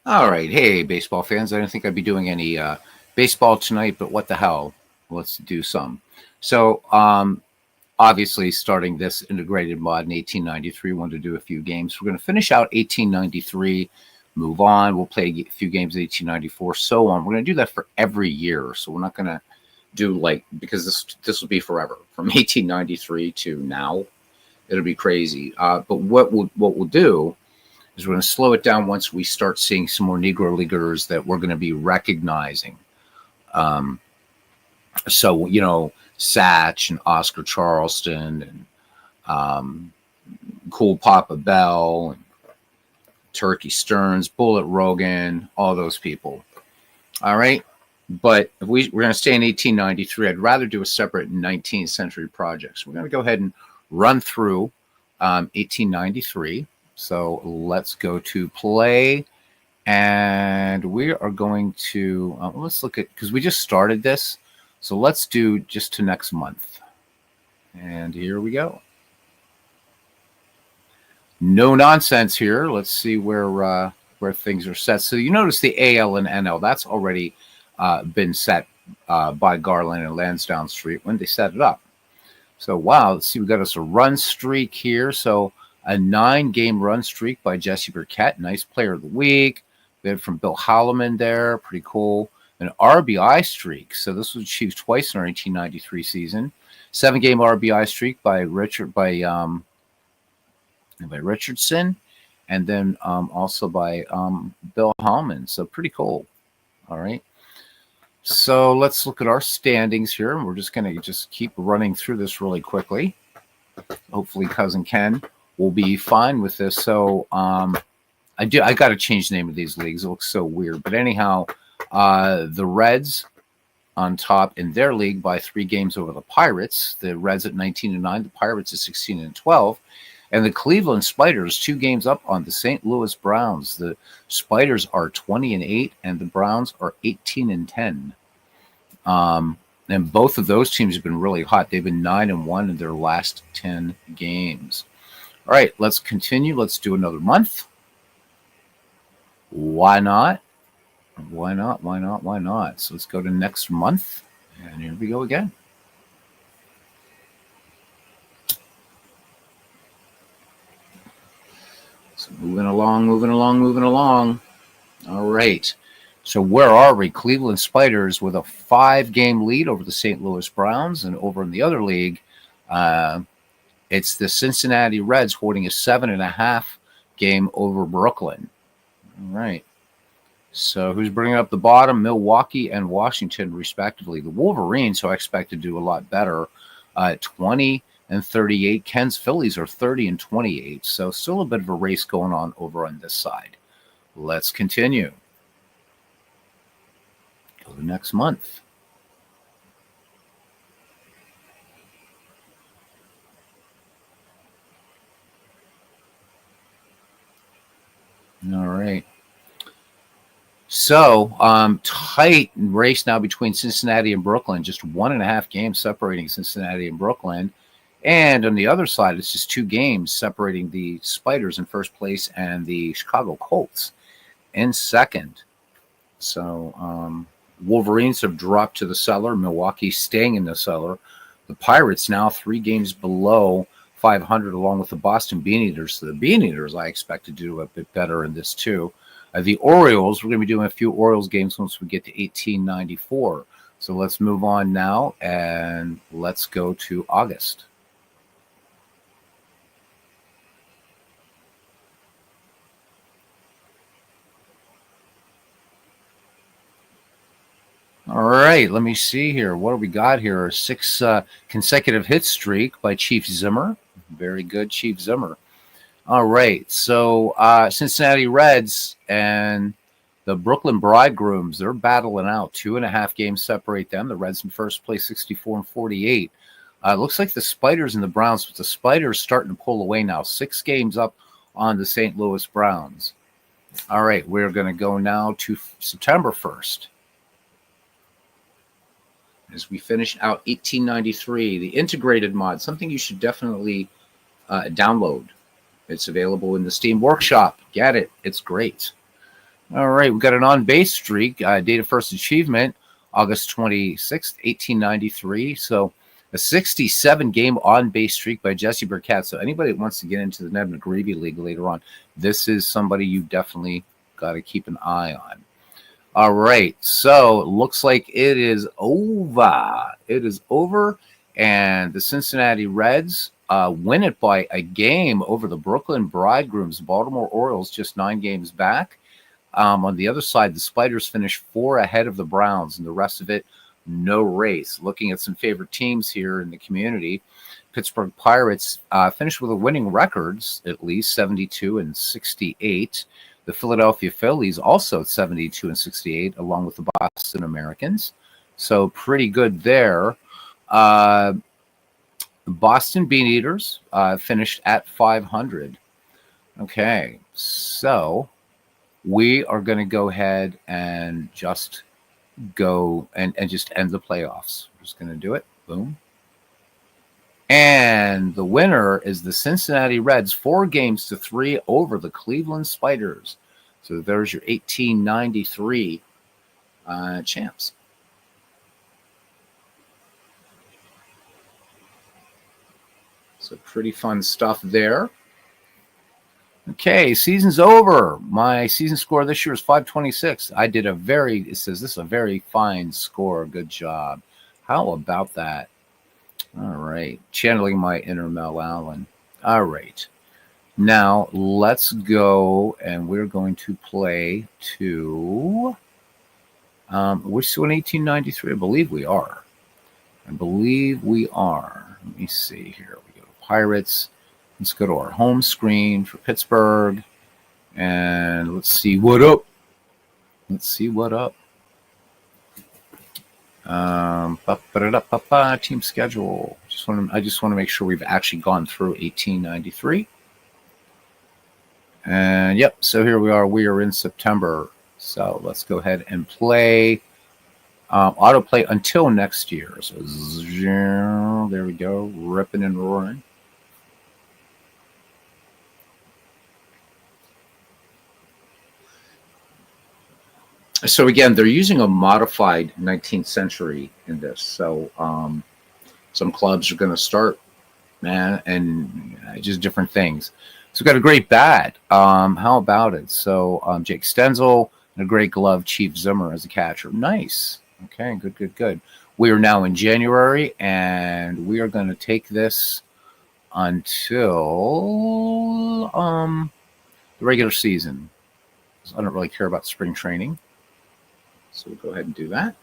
All right. Hey, baseball fans. I didn't think I'd be doing any baseball tonight, but what the hell? Let's do some. So, obviously, starting this integrated mod in 1893, wanted to do a few games. We're going to finish out 1893, move on. We'll play a few games in 1894, so on. We're going to do that for every year. So, we're not going to do because this will be forever from 1893 to now. It'll be crazy. But what we'll do is we're going to slow it down once we start seeing some more Negro Leaguers that we're going to be recognizing. Um, so, Satch and Oscar Charleston and Cool Papa Bell and Turkey Stearns, Bullet Rogan, all those people. All right. But if we're going to stay in 1893, I'd rather do a separate 19th century project. So we're going to go ahead and run through 1893. So let's go to play. And we are going to, let's look at, because we just started this. So let's do just to next month. And here we go. No nonsense here. Let's see where things are set. So you notice the AL and NL, that's already been set by Garlon and Landsdowne Street when they set it up. So, wow, let's see, we got us a run streak here. So a 9-game run streak by Jesse Burkett, nice player of the week. We had from Bill Holloman there, pretty cool. An RBI streak. So this was achieved twice in our 1893 season. 7-game RBI streak by Richardson, and then also by Bill Holloman. So pretty cool. All right. So let's look at our standings here. And we're just going to keep running through this really quickly. Hopefully Cousin Ken will be fine with this. So I got to change the name of these leagues. It looks so weird. But anyhow, the Reds on top in their league by 3 games over the Pirates. The Reds at 19-9. The Pirates at 16-12. And the Cleveland Spiders 2 games up on the St. Louis Browns. The Spiders are 20-8, and the Browns are 18-10. And both of those teams have been really hot. They've been 9-1 in their last 10 games. All right, let's continue. Let's do another month. Why not? Why not? Why not? Why not? So let's go to next month. And here we go again. So moving along. All right. So where are we? Cleveland Spiders with a 5-game lead over the St. Louis Browns. And over in the other league, it's the Cincinnati Reds holding a 7.5 game over Brooklyn. All right. So who's bringing up the bottom? Milwaukee and Washington, respectively. The Wolverines, who I expect to do a lot better, 20-38. Ken's Phillies are 30-28. So still a bit of a race going on over on this side. Let's continue. Go to next month. All right. So, tight race now between Cincinnati and Brooklyn. Just 1.5 games separating Cincinnati and Brooklyn. And on the other side, it's just 2 games separating the Spiders in first place and the Chicago Colts in second. So, Wolverines have dropped to the cellar. Milwaukee staying in the cellar. The Pirates now 3 games below 500, along with the Boston Beaneaters. So the Beaneaters, I expect to do a bit better in this too. The Orioles, we're going to be doing a few Orioles games once we get to 1894. So let's move on now and let's go to August. All right, let me see here. What do we got here? A 6 consecutive hit streak by Chief Zimmer. Very good, Chief Zimmer. All right, so Cincinnati Reds and the Brooklyn Bridegrooms, they're battling out. 2.5 games separate them. The Reds in first place, 64-48. Looks like the Spiders and the Browns, but the Spiders starting to pull away now. 6 games up on the St. Louis Browns. All right, we're going to go now to September 1st. As we finish out 1893, the integrated mod, something you should definitely download. It's available in the Steam Workshop. Get it. It's great. All right, we got an on-base streak. Date of first achievement, August 26th, 1893. So a 67-game on-base streak by Jesse Burkett. So anybody that wants to get into the Ned McGreevy League later on, this is somebody you definitely got to keep an eye on. All right, so it looks like it is over. It is over, and the Cincinnati Reds win it by a game over the Brooklyn Bridegrooms. Baltimore Orioles just 9 games back. On the other side, the Spiders finished 4 ahead of the Browns, and the rest of it, no race. Looking at some favorite teams here in the community, Pittsburgh Pirates finished with a winning records, at least 72 and 68. The Philadelphia Phillies also at 72 and 68, along with the Boston Americans. So pretty good there. Boston Beaneaters finished at 500. Okay, so we are going to go ahead and just go and just end the playoffs. We're just going to do it. Boom. And the winner is the Cincinnati Reds, 4-3 over the Cleveland Spiders. So there's your 1893 champs. So pretty fun stuff there. Okay, season's over. My season score this year is 526. I did it says this is a very fine score. Good job. How about that? All right. Channeling my inner Mel Allen. All right. Now, let's go, and we're going to play to... we're still in 1893. I believe we are. Let me see here. We go to Pirates. Let's go to our home screen for Pittsburgh. And let's see what up. Team schedule. I just want to make sure we've actually gone through 1893. And yep, so here we are. We are in September. So let's go ahead and play autoplay until next year. So there we go, ripping and roaring. So again, they're using a modified 19th century in this. So some clubs are going to start, man, and just different things. So we've got a great bat. How about it? So Jake Stenzel and a great glove, Chief Zimmer as a catcher. Nice. Okay, good. We are now in January, and we are going to take this until the regular season. I don't really care about spring training. So we'll go ahead and do that.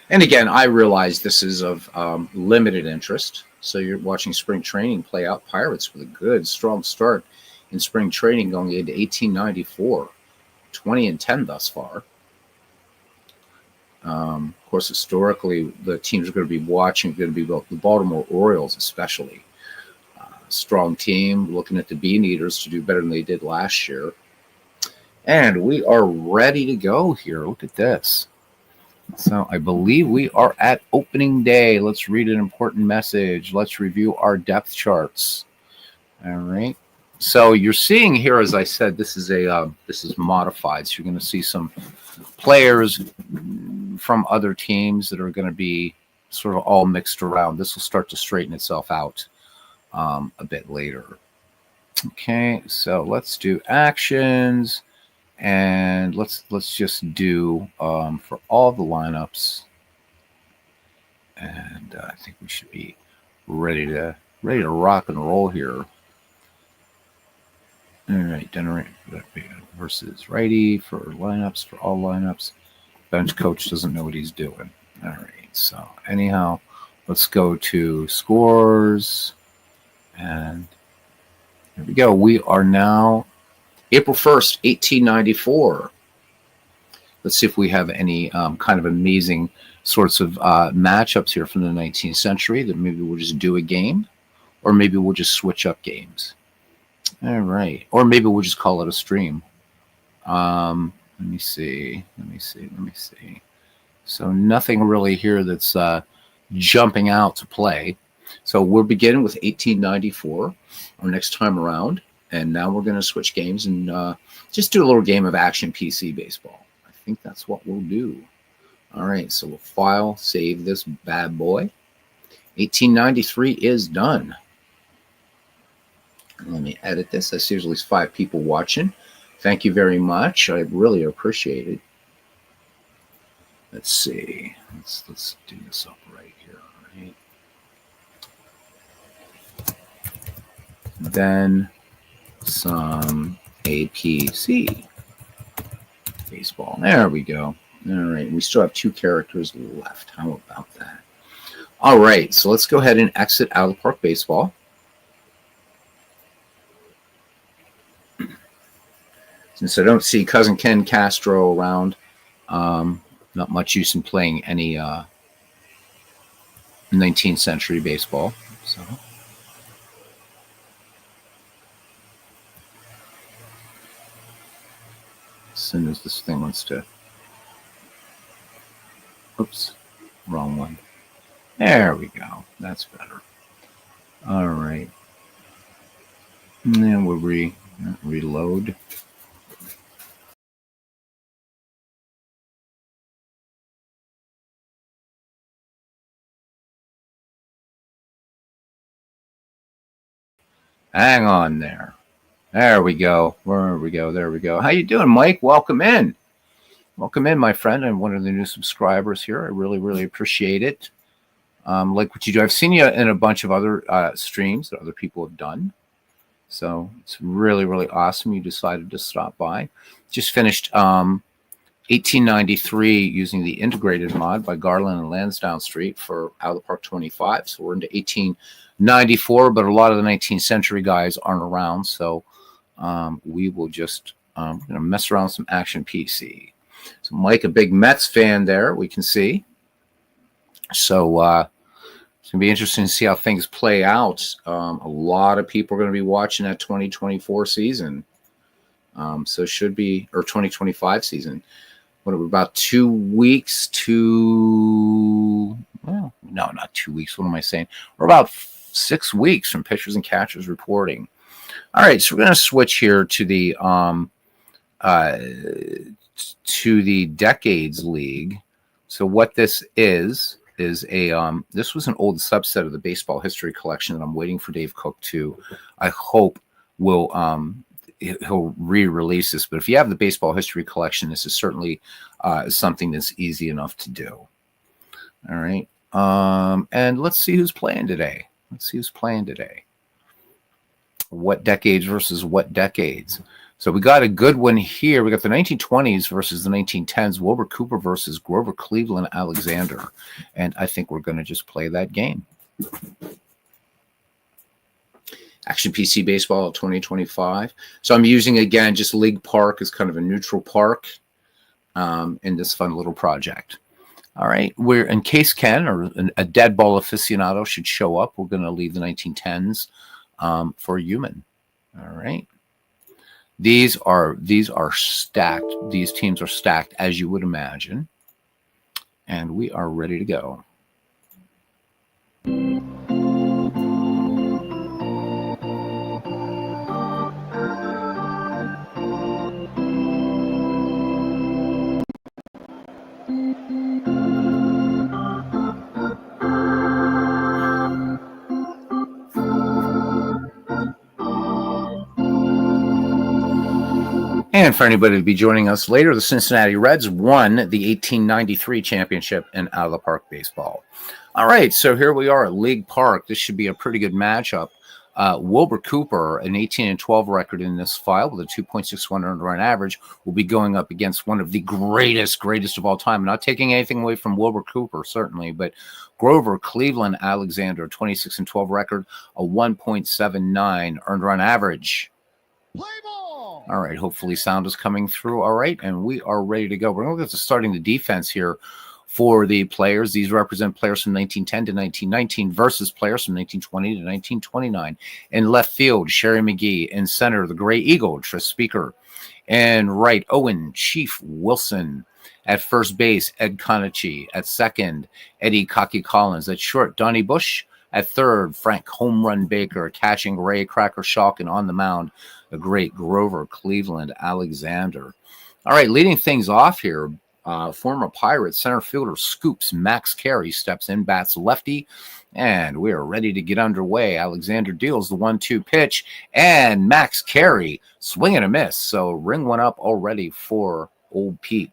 And again, I realize this is of limited interest. So you're watching spring training play out. Pirates with a good, strong start in spring training going into 1894. 20-10 thus far. Of course, historically, the teams are going to be watching, going to be the Baltimore Orioles especially. Strong team, looking at the Beaneaters to do better than they did last year. And we are ready to go here. Look at this. So I believe we are at opening day. Let's read an important message. Let's review our depth charts. All right. So you're seeing here, as I said, this is modified. So you're going to see some players from other teams that are going to be sort of all mixed around. This will start to straighten itself out a bit later. Okay. So let's do actions. And let's just do for all the lineups, and I think we should be ready to rock and roll here. All right, generate versus righty for lineups, for all lineups. Bench coach doesn't know what he's doing. All right, so anyhow, let's go to scores, and here we go. We are now April 1st, 1894. Let's see if we have any kind of amazing sorts of matchups here from the 19th century that maybe we'll just do a game, or maybe we'll just switch up games. All right. Or maybe we'll just call it a stream. Let me see. So nothing really here that's jumping out to play. So we're beginning with 1894, our next time around. And now we're going to switch games and just do a little game of action PC baseball. I think that's what we'll do. All right, so we'll file, save this bad boy. 1893 is done. Let me edit this. That's usually 5 people watching. Thank you very much. I really appreciate it. Let's see. Let's do this up right here. Right. Then some APC baseball. There we go. All right. We still have 2 characters left. How about that? All right. So let's go ahead and exit out of the park baseball. Since I don't see Cousin Ken Castro around, not much use in playing any 19th century baseball. So as soon as this thing wants to, oops, wrong one. There we go. That's better. All right. And then we'll reload. Hang on there. There we go. Where we go? There we go. How you doing, Mike? Welcome in. Welcome in, my friend. I'm one of the new subscribers here. I really, really appreciate it. Like what you do. I've seen you in a bunch of other streams that other people have done. So it's really, really awesome you decided to stop by. Just finished 1893 using the InteGREATed mod by Garlon and Landsdowne Street for Out of the Park 25. So we're into 1894, but a lot of the 19th century guys aren't around. So we will just mess around with some action PC. So Mike, a big Mets fan there, we can see. So it's going to be interesting to see how things play out. A lot of people are going to be watching that 2024 season. So it should be, or 2025 season. What are we, about 2 weeks to, well, no, not 2 weeks. What am I saying? We're about 6 weeks from pitchers and catchers reporting. All right, so we're going to switch here to the Decades League. So what this is a this was an old subset of the baseball history collection that I'm waiting for Dave Cook to, I hope, will he'll re-release this. But if you have the baseball history collection, this is certainly something that's easy enough to do. All right, and let's see who's playing today. What decades versus what decades? So we got a good one here. We got the 1920s versus the 1910s. Wilbur Cooper versus Grover Cleveland Alexander. And I think we're going to just play that game. Action PC Baseball 2025. So I'm using, again, just League Park as kind of a neutral park in this fun little project. All right. We're, in case Ken or a dead ball aficionado should show up, we're going to leave the 1910s for human. All right. These are stacked. These teams are stacked, as you would imagine. And we are ready to go. And for anybody to be joining us later, the Cincinnati Reds won the 1893 championship in Out of the Park baseball. All right, so here we are at League Park. This should be a pretty good matchup. Wilbur Cooper, an 18-12 record in this file with a 2.61 earned run average, will be going up against one of the greatest of all time. I'm not taking anything away from Wilbur Cooper, certainly, but Grover Cleveland Alexander, 26-12 record, a 1.79 earned run average. Play ball. All right, hopefully sound is coming through. All right, and we are ready to go. We're going to get to starting the defense here for the players. These represent players from 1910 to 1919 versus players from 1920 to 1929. In left field, Sherry McGee. In center, the Gray Eagle, Tris Speaker. In right, Owen Chief Wilson. At first base, Ed Konichi. At second, Eddie Cocky Collins. At short, Donnie Bush. At third, Frank Home Run Baker. Catching, Ray Cracker Shalk. And on the mound, the great Grover Cleveland Alexander. All right, leading things off here, former Pirates center fielder Scoops Max Carey steps in, bats lefty, and we are ready to get underway. Alexander deals the 1-2 pitch, and Max Carey swing and a miss. So ring one up already for old Pete.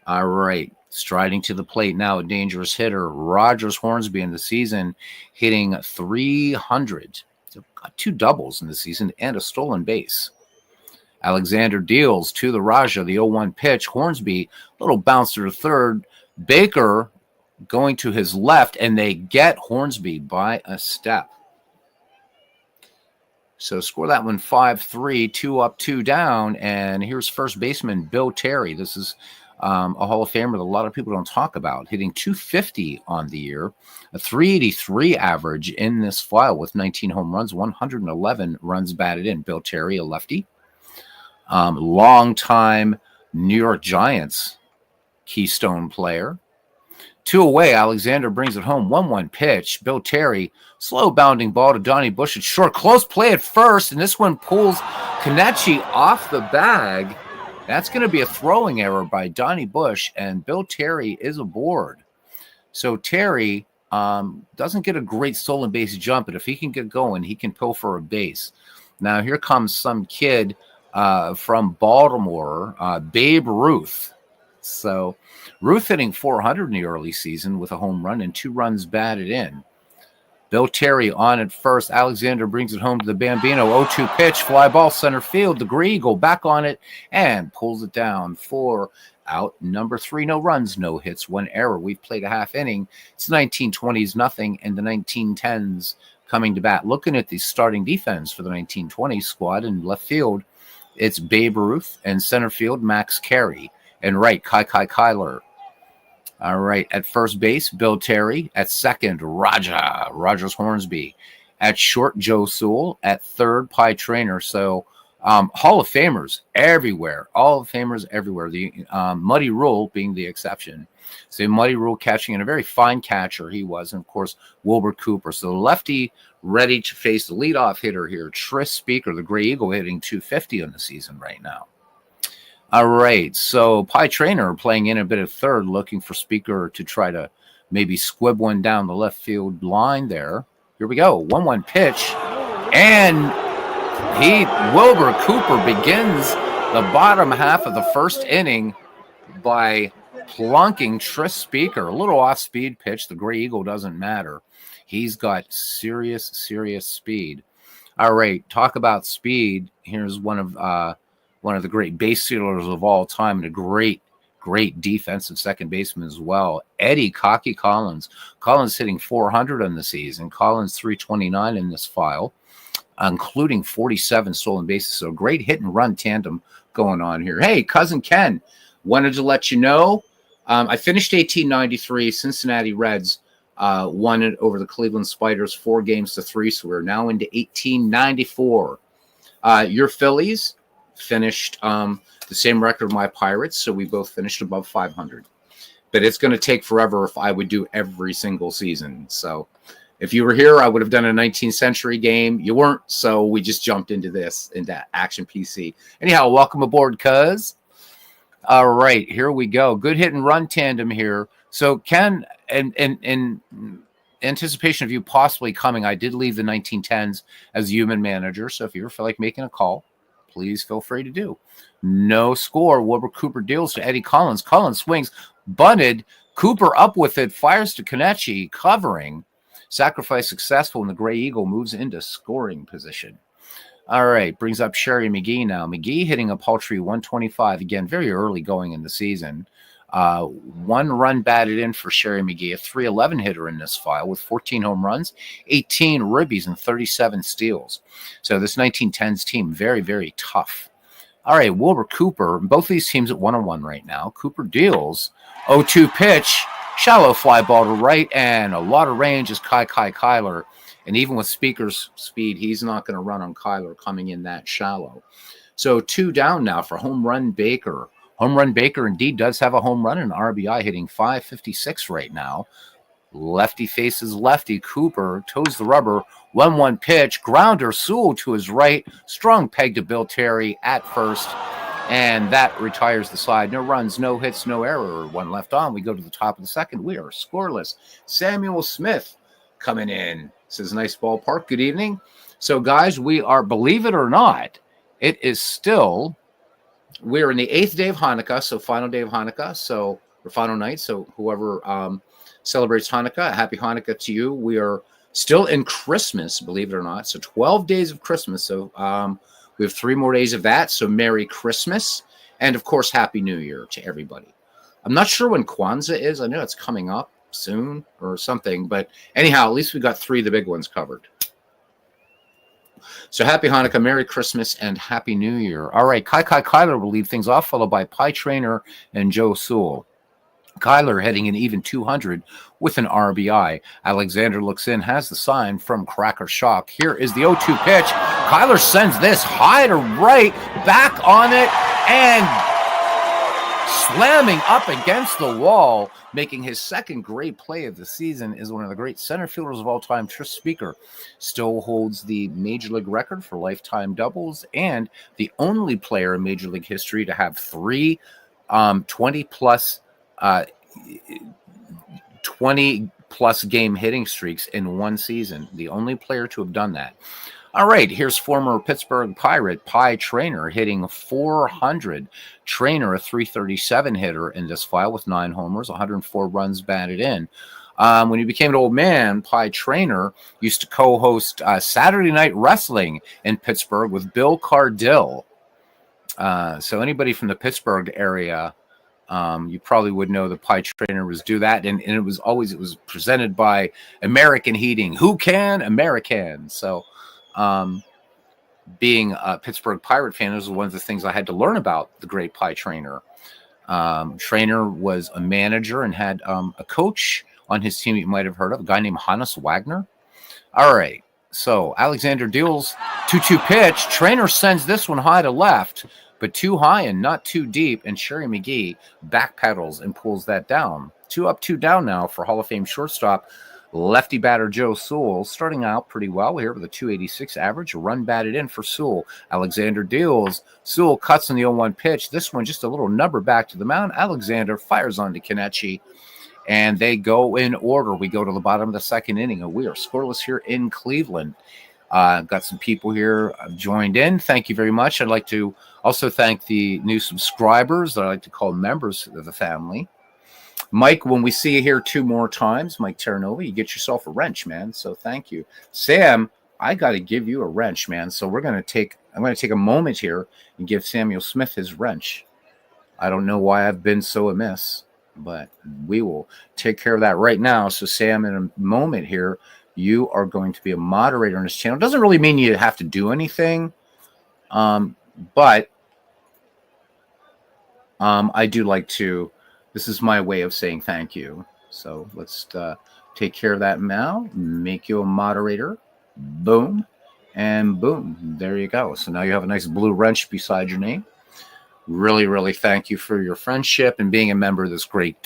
All right, striding to the plate now, a dangerous hitter, Rogers Hornsby in the season, hitting 300. So got 2 doubles in the season and a stolen base. Alexander deals to the Raja, the 0-1 pitch. Hornsby, little bouncer to third. Baker going to his left, and they get Hornsby by a step. So score that one 5-3, 2 up, 2 down. And here's first baseman Bill Terry. This is a Hall of Famer that a lot of people don't talk about, hitting 250 on the year, a 383 average in this file with 19 home runs, 111 runs batted in. Bill Terry, a lefty. Long-time New York Giants keystone player. 2 away, Alexander brings it home. 1-1 pitch. Bill Terry, slow bounding ball to Donnie Bush at short. Close play at first, and this one pulls Kenichi off the bag. That's going to be a throwing error by Donnie Bush, and Bill Terry is aboard. So Terry doesn't get a great stolen base jump, but if he can get going, he can pilfer a base. Now here comes some kid from Baltimore, Babe Ruth. So Ruth hitting 400 in the early season with a home run and 2 runs batted in. Bill Terry on at first. Alexander brings it home to the Bambino. 0-2 pitch, fly ball center field. The Green Eagle back on it and pulls it down for out number 3. No runs, no hits, 1 error. We've played a half inning. It's 1920s nothing, and the 1910s coming to bat. Looking at the starting defense for the 1920s squad in left field, it's Babe Ruth, and center field Max Carey, and right Kai Kyler. All right, at first base, Bill Terry. At second, Rogers Hornsby. At short, Joe Sewell. At third, Pie Traynor. So Hall of Famers everywhere. Hall of Famers everywhere. The Muddy Rule being the exception. So Muddy Rule catching, and a very fine catcher he was. And, of course, Wilbur Cooper. So the lefty ready to face the leadoff hitter here, Tris Speaker, the Gray Eagle, hitting 250 on the season right now. All right, so Pie Traynor playing in a bit of third, looking for Speaker to try to maybe squib one down the left field line there. Here we go, 1-1 pitch, and Wilbur Cooper begins the bottom half of the first inning by plunking Tris Speaker. A little off-speed pitch. The Gray Eagle doesn't matter. He's got serious speed. All right, talk about speed. Here's one of the great base stealers of all time, and a great defensive second baseman as well, Eddie Cocky Collins. Collins hitting 400 on the season. Collins 329 in this file, including 47 stolen bases. So great hit and run tandem going on here. Hey, cousin Ken, wanted to let you know I finished 1893. Cincinnati Reds won it over the Cleveland Spiders 4-3. So we're now into 1894. Your Phillies finished the same record of my Pirates, so we both finished above 500. But it's going to take forever if I would do every single season. So if you were here, I would have done a 19th century game. You weren't, so we just jumped into Action PC. Anyhow, welcome aboard, cuz. All right, here we go. Good hit and run tandem here. So Ken, in anticipation of you possibly coming, I did leave the 1910s as human manager. So if you ever feel like making a call, please feel free to do. No score. Wilbur Cooper deals to Eddie Collins. Collins swings, bunted. Cooper up with it, fires to Kenichi, covering. Sacrifice successful, and the Gray Eagle moves into scoring position. All right, brings up Sherry McGee now. McGee hitting a paltry 125. Again, very early going in the season. 1 run batted in for Sherry McGee, a 311 hitter in this file with 14 home runs, 18 ribbies, and 37 steals. So this 1910s team, very tough. All right, Wilbur Cooper, both these teams at 1-1 right now. Cooper deals, 0-2 pitch, shallow fly ball to right, and a lot of range is Kai Kyler. And even with Speaker's speed, he's not going to run on Kyler coming in that shallow. So 2 down now for Home Run Baker. Home Run Baker indeed does have a home run and RBI, hitting 556 right now. Lefty faces lefty. Cooper toes the rubber. 1-1 pitch. Grounder. Sewell to his right. Strong peg to Bill Terry at first. And that retires the side. No runs, no hits, no error. One left on. We go to the top of the second. We are scoreless. Samuel Smith coming in. Says, nice ballpark. Good evening. So, guys, we are, believe it or not, it is still, we're in the 8th day of Hanukkah, so final day of Hanukkah, so, or final night. So, whoever celebrates Hanukkah, happy Hanukkah to you. We are still in Christmas, believe it or not. So, 12 days of Christmas. So, we have 3 more days of that. So, Merry Christmas. And, of course, Happy New Year to everybody. I'm not sure when Kwanzaa is. I know it's coming up soon or something. But anyhow, at least we got 3 of the big ones covered. So happy Hanukkah, Merry Christmas, and Happy New Year. All right, Kyler will lead things off, followed by Pie Trainer and Joe Sewell. Kyler heading an even 200 with an RBI. Alexander looks in, has the sign from Cracker Shock. Here is the 0-2 pitch. Kyler sends this high to right, back on it, and slamming up against the wall, making his second great play of the season, is one of the great center fielders of all time. Tris Speaker still holds the Major League record for lifetime doubles and the only player in Major League history to have 3 20-plus 20-plus game hitting streaks in one season. The only player to have done that. All right, here's former Pittsburgh Pirate Pie Trainer hitting 400. Trainer, a 337 hitter in this file with 9 homers, 104 runs batted in. When he became an old man, Pie Trainer used to co-host Saturday Night Wrestling in Pittsburgh with Bill Cardill. So anybody from the Pittsburgh area, you probably would know that Pie Trainer was do that. And it was presented by American Heating. Who can? American. So being a Pittsburgh Pirate fan, this was one of the things I had to learn about the great Pie Trainer. Trainer was a manager and had a coach on his team you might have heard of, a guy named Hannes Wagner. All right, so Alexander deals 2-2 pitch. Trainer sends this one high to left, but too high and not too deep, and Sherry McGee backpedals and pulls that down. 2 up, 2 down now for Hall of Fame shortstop lefty batter Joe Sewell, starting out pretty well here with a 286 average, a run batted in for Sewell. Alexander deals. Sewell cuts on the 0-1 pitch. This one just a little number back to the mound. Alexander fires on to Kenichi, and they go in order. We go to the bottom of the second inning, and we are scoreless here in Cleveland. Got some people here joined in. Thank you very much. I'd like to also thank the new subscribers that I like to call members of the family. Mike, when we see you here 2 more times, Mike Terranova, you get yourself a wrench, man. So thank you. Sam, I got to give you a wrench, man. So I'm going to take a moment here and give Samuel Smith his wrench. I don't know why I've been so amiss, but we will take care of that right now. So Sam, in a moment here, you are going to be a moderator on this channel. It doesn't really mean you have to do anything, but I do like to. This is my way of saying thank you. So let's take care of that now. Make you a moderator. Boom. And boom. There you go. So now you have a nice blue wrench beside your name. Really, really thank you for your friendship and being a member of this great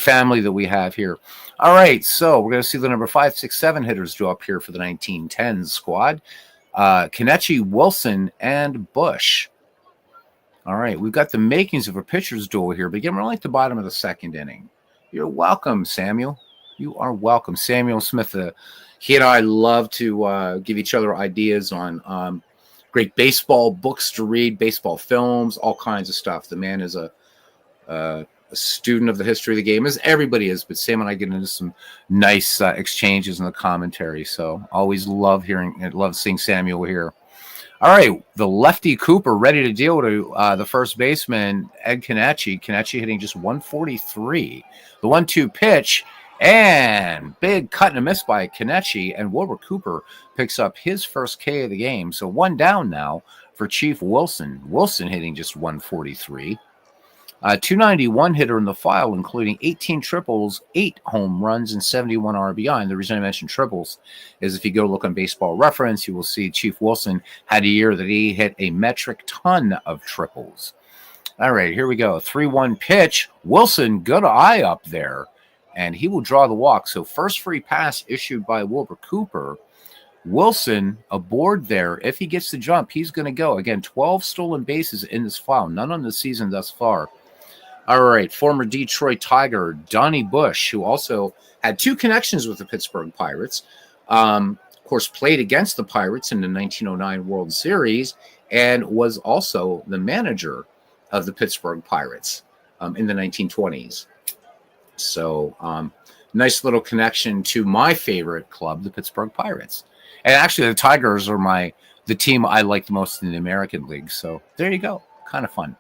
family that we have here. All right. So we're going to see the number 5, 6, 7 hitters draw up here for the 1910 squad. Kenichi, Wilson, and Bush. All right, we've got the makings of a pitcher's duel here. But again, we're only at the bottom of the second inning. You're welcome, Samuel. You are welcome. Samuel Smith, he and I love to give each other ideas on great baseball books to read, baseball films, all kinds of stuff. The man is a student of the history of the game, as everybody is. But Sam and I get into some nice exchanges in the commentary. So always love seeing Samuel here. All right, the lefty Cooper ready to deal to the first baseman, Ed Kenichi. Kenichi hitting just 143. The 1-2 pitch, and big cut and a miss by Kenichi, and Wilbur Cooper picks up his first K of the game. So 1 down now for Chief Wilson. Wilson hitting just 143. 291 hitter in the file, including 18 triples, 8 home runs, and 71 RBI. And the reason I mentioned triples is if you go look on Baseball Reference, you will see Chief Wilson had a year that he hit a metric ton of triples. All right, here we go. 3-1 pitch. Wilson, good eye up there. and he will draw the walk. So first free pass issued by Wilbur Cooper. Wilson aboard there. If he gets the jump, he's going to go. Again, 12 stolen bases in this file, none on the season thus far. All right, former Detroit Tiger Donnie Bush, who also had 2 connections with the Pittsburgh Pirates, of course, played against the Pirates in the 1909 World Series and was also the manager of the Pittsburgh Pirates in the 1920s. So nice little connection to my favorite club, the Pittsburgh Pirates. And actually, the Tigers are the team I like the most in the American League. So there you go. Kind of fun.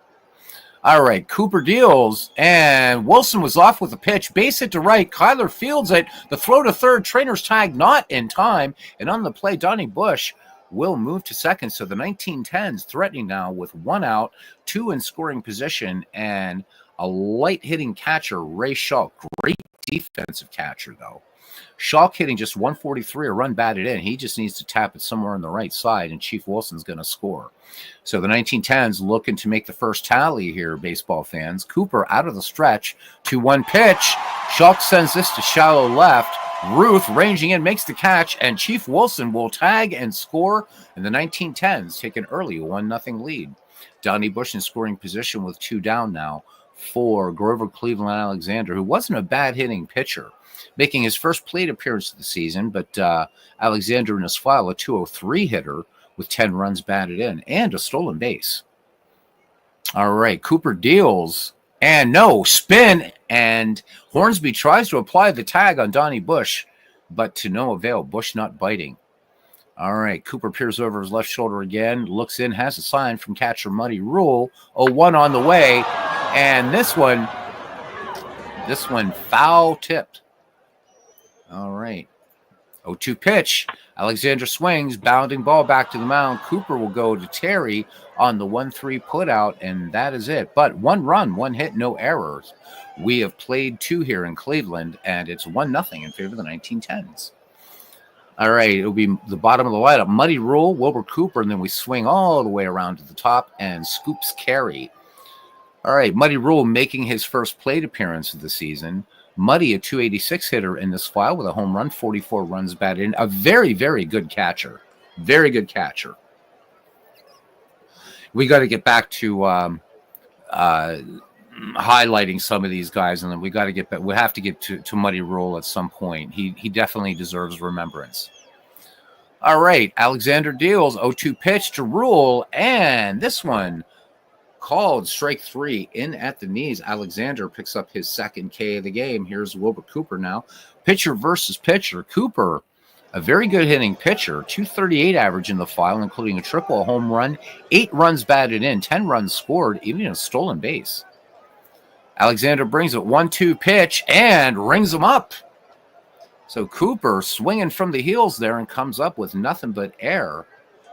All right, Cooper deals, and Wilson was off with a pitch. Base hit to right. Kyler fields it. The throw to third. Trainer's tag not in time. And on the play, Donnie Bush will move to second. So the 1910s threatening now with 1 out, 2 in scoring position, and a light-hitting catcher, Ray Schalk. Great defensive catcher, though. Schalk hitting just 143, a run batted in. He just needs to tap it somewhere on the right side, and Chief Wilson's going to score. So the 1910s looking to make the first tally here, baseball fans. Cooper out of the stretch, 2-1 pitch. Schalk sends this to shallow left. Ruth ranging in, makes the catch, and Chief Wilson will tag and score. And the 1910s take an early 1-0 lead. Donnie Bush in scoring position with 2 down now for Grover Cleveland Alexander, who wasn't a bad hitting pitcher, making his first plate appearance of the season, but Alexander in his file, a 203 hitter with 10 runs batted in and a stolen base. All right, Cooper deals, and no, spin, and Hornsby tries to apply the tag on Donnie Bush, but to no avail. Bush not biting. All right, Cooper peers over his left shoulder again, looks in, has a sign from catcher Muddy Rule. 0-1 on the way, and this one foul tipped. All right. 0-2 pitch. Alexander swings, bounding ball back to the mound. Cooper will go to Terry on the 1-3 putout, and that is it. But 1 run, 1 hit, no errors. We have played 2 here in Cleveland, and it's 1-0 in favor of the 1910s. All right, it'll be the bottom of the lineup. Muddy Rule, Wilbur Cooper, and then we swing all the way around to the top, and Scoops Carey. All right, Muddy Rule making his first plate appearance of the season. Muddy, a 286 hitter in this file with a home run, 44 runs batted in. A very, very good catcher. Very good catcher. We got to get back to highlighting some of these guys, and then we got to get back. We have to get to Muddy Rule at some point. He definitely deserves remembrance. All right, Alexander deals. 0-2 pitch to Rule, and this one called strike 3 in at the knees. Alexander picks up his second K of the game. Here's Wilbur Cooper now. Pitcher versus pitcher. Cooper, a very good hitting pitcher, 238 average in the file, including a triple, a home run, 8 runs batted in, 10 runs scored, even a stolen base. Alexander brings it 1-2 pitch and rings him up. So Cooper swinging from the heels there and comes up with nothing but air.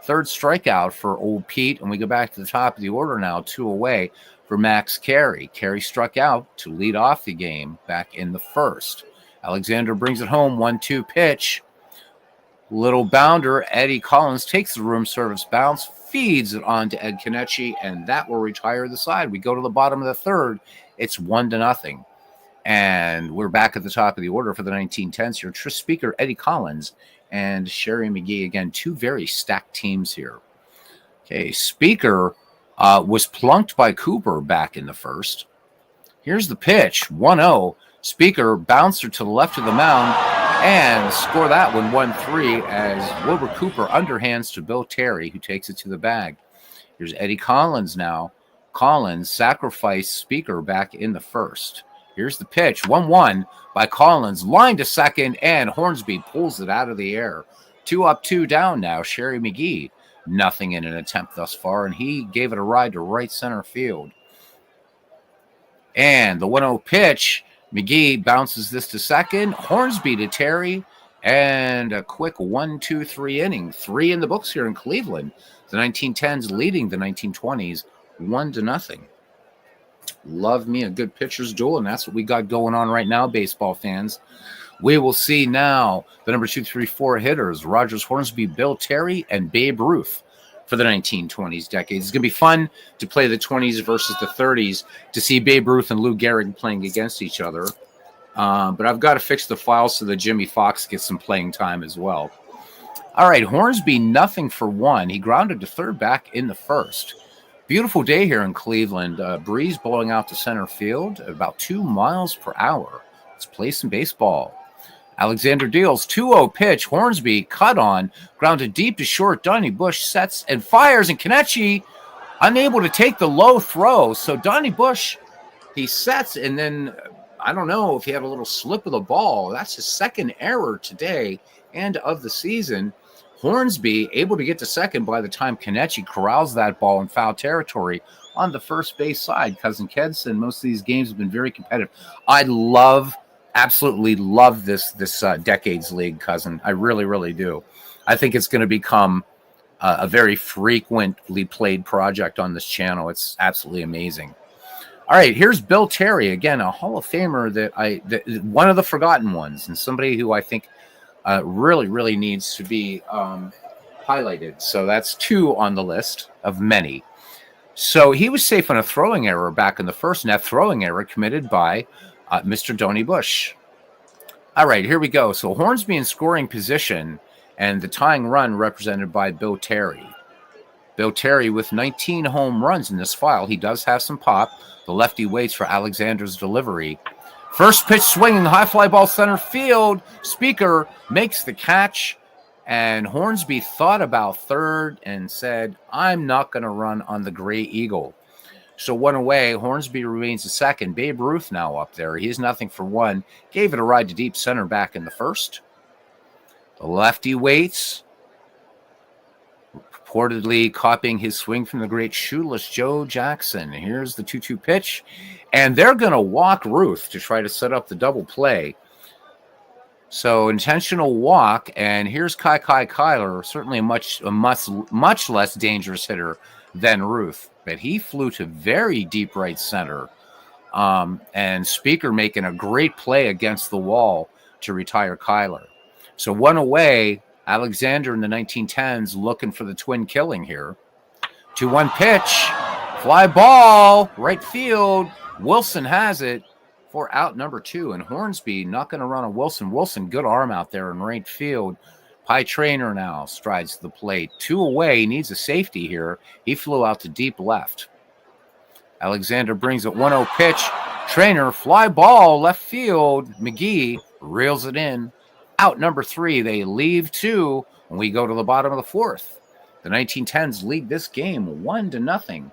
Third strikeout for old Pete, and we go back to the top of the order now, 2 away for Max Carey. Carey struck out to lead off the game back in the first. Alexander brings it home, 1-2 pitch. Little bounder, Eddie Collins takes the room service bounce, feeds it on to Ed Kenichi, and that will retire the side. We go to the bottom of the third. It's 1-0. And we're back at the top of the order for the 1910s here. Tris Speaker, Eddie Collins, and Sherry McGee. Again, 2 very stacked teams here. Okay, Speaker was plunked by Cooper back in the first. Here's the pitch, 1-0. Speaker bouncer to the left of the mound and score that one 1-3 as Wilbur Cooper underhands to Bill Terry, who takes it to the bag. Here's Eddie Collins now. Collins sacrificed Speaker back in the first. Here's the pitch, 1-1 by Collins, line to second, and Hornsby pulls it out of the air. 2 up, 2 down now. Sherry McGee, nothing in an attempt thus far, and he gave it a ride to right center field. And the 1-0 pitch, McGee bounces this to second, Hornsby to Terry, and a quick 1-2-3 inning. 3 in the books here in Cleveland. The 1910s leading the 1920s 1-0. Love me a good pitcher's duel, and that's what we got going on right now, baseball fans. We will see now the number 2, 3, 4 hitters, Rogers, Hornsby, Bill Terry, and Babe Ruth for the 1920s decades. It's going to be fun to play the 20s versus the 30s, to see Babe Ruth and Lou Gehrig playing against each other. But I've got to fix the file so that Jimmy Fox gets some playing time as well. All right, Hornsby, 0-for-1. He grounded to third back in the first. Beautiful day here in Cleveland. Breeze blowing out to center field at about 2 miles per hour. Let's play some baseball. Alexander deals 2-0 pitch. Hornsby cut on, grounded deep to short. Donnie Bush sets and fires, and Kenichi unable to take the low throw. So Donnie Bush, he sets, and then I don't know if he had a little slip of the ball. That's his second error today and of the season. Hornsby able to get to second by the time Kenichi corrals that ball in foul territory on the first base side. Cousin Kedson, most of these games have been very competitive. Absolutely love this Decades League, Cousin. I really, really do. I think it's going to become a very frequently played project on this channel. It's absolutely amazing. All right, here's Bill Terry, again, a Hall of Famer that one of the forgotten ones, and somebody who I think really, really needs to be highlighted. So that's 2 on the list of many. So he was safe on a throwing error back in the first, and that throwing error committed by Mr. Donnie Bush. All right, here we go. So Hornsby in scoring position, and the tying run represented by Bill Terry. Bill Terry with 19 home runs in this file. He does have some pop. The lefty waits for Alexander's delivery. First pitch swinging, high fly ball center field. Speaker makes the catch, and Hornsby thought about third and said, I'm not going to run on the Gray Eagle. So 1 away, Hornsby remains the second. Babe Ruth now up there. He's 0-for-1. Gave it a ride to deep center back in the first. The lefty waits, reportedly copying his swing from the great shoeless Joe Jackson. Here's the 2-2 pitch, and they're going to walk Ruth to try to set up the double play. So intentional walk, and here's Kai Kyler, certainly a much less dangerous hitter than Ruth, but he flew to very deep right center, and Speaker making a great play against the wall to retire Kyler. So 1 away, Alexander in the 1910s looking for the twin killing here. 2-1 pitch, fly ball, right field. Wilson has it for out number 2, and Hornsby not going to run a Wilson. Wilson, good arm out there in right field. Pie Traynor now strides to the plate. 2 away, needs a safety here. He flew out to deep left. Alexander brings it 1-0 pitch. Traynor, fly ball, left field. McGee reels it in. Out number 3, they leave 2, and we go to the bottom of the 4th. The 1910s lead this game 1-0.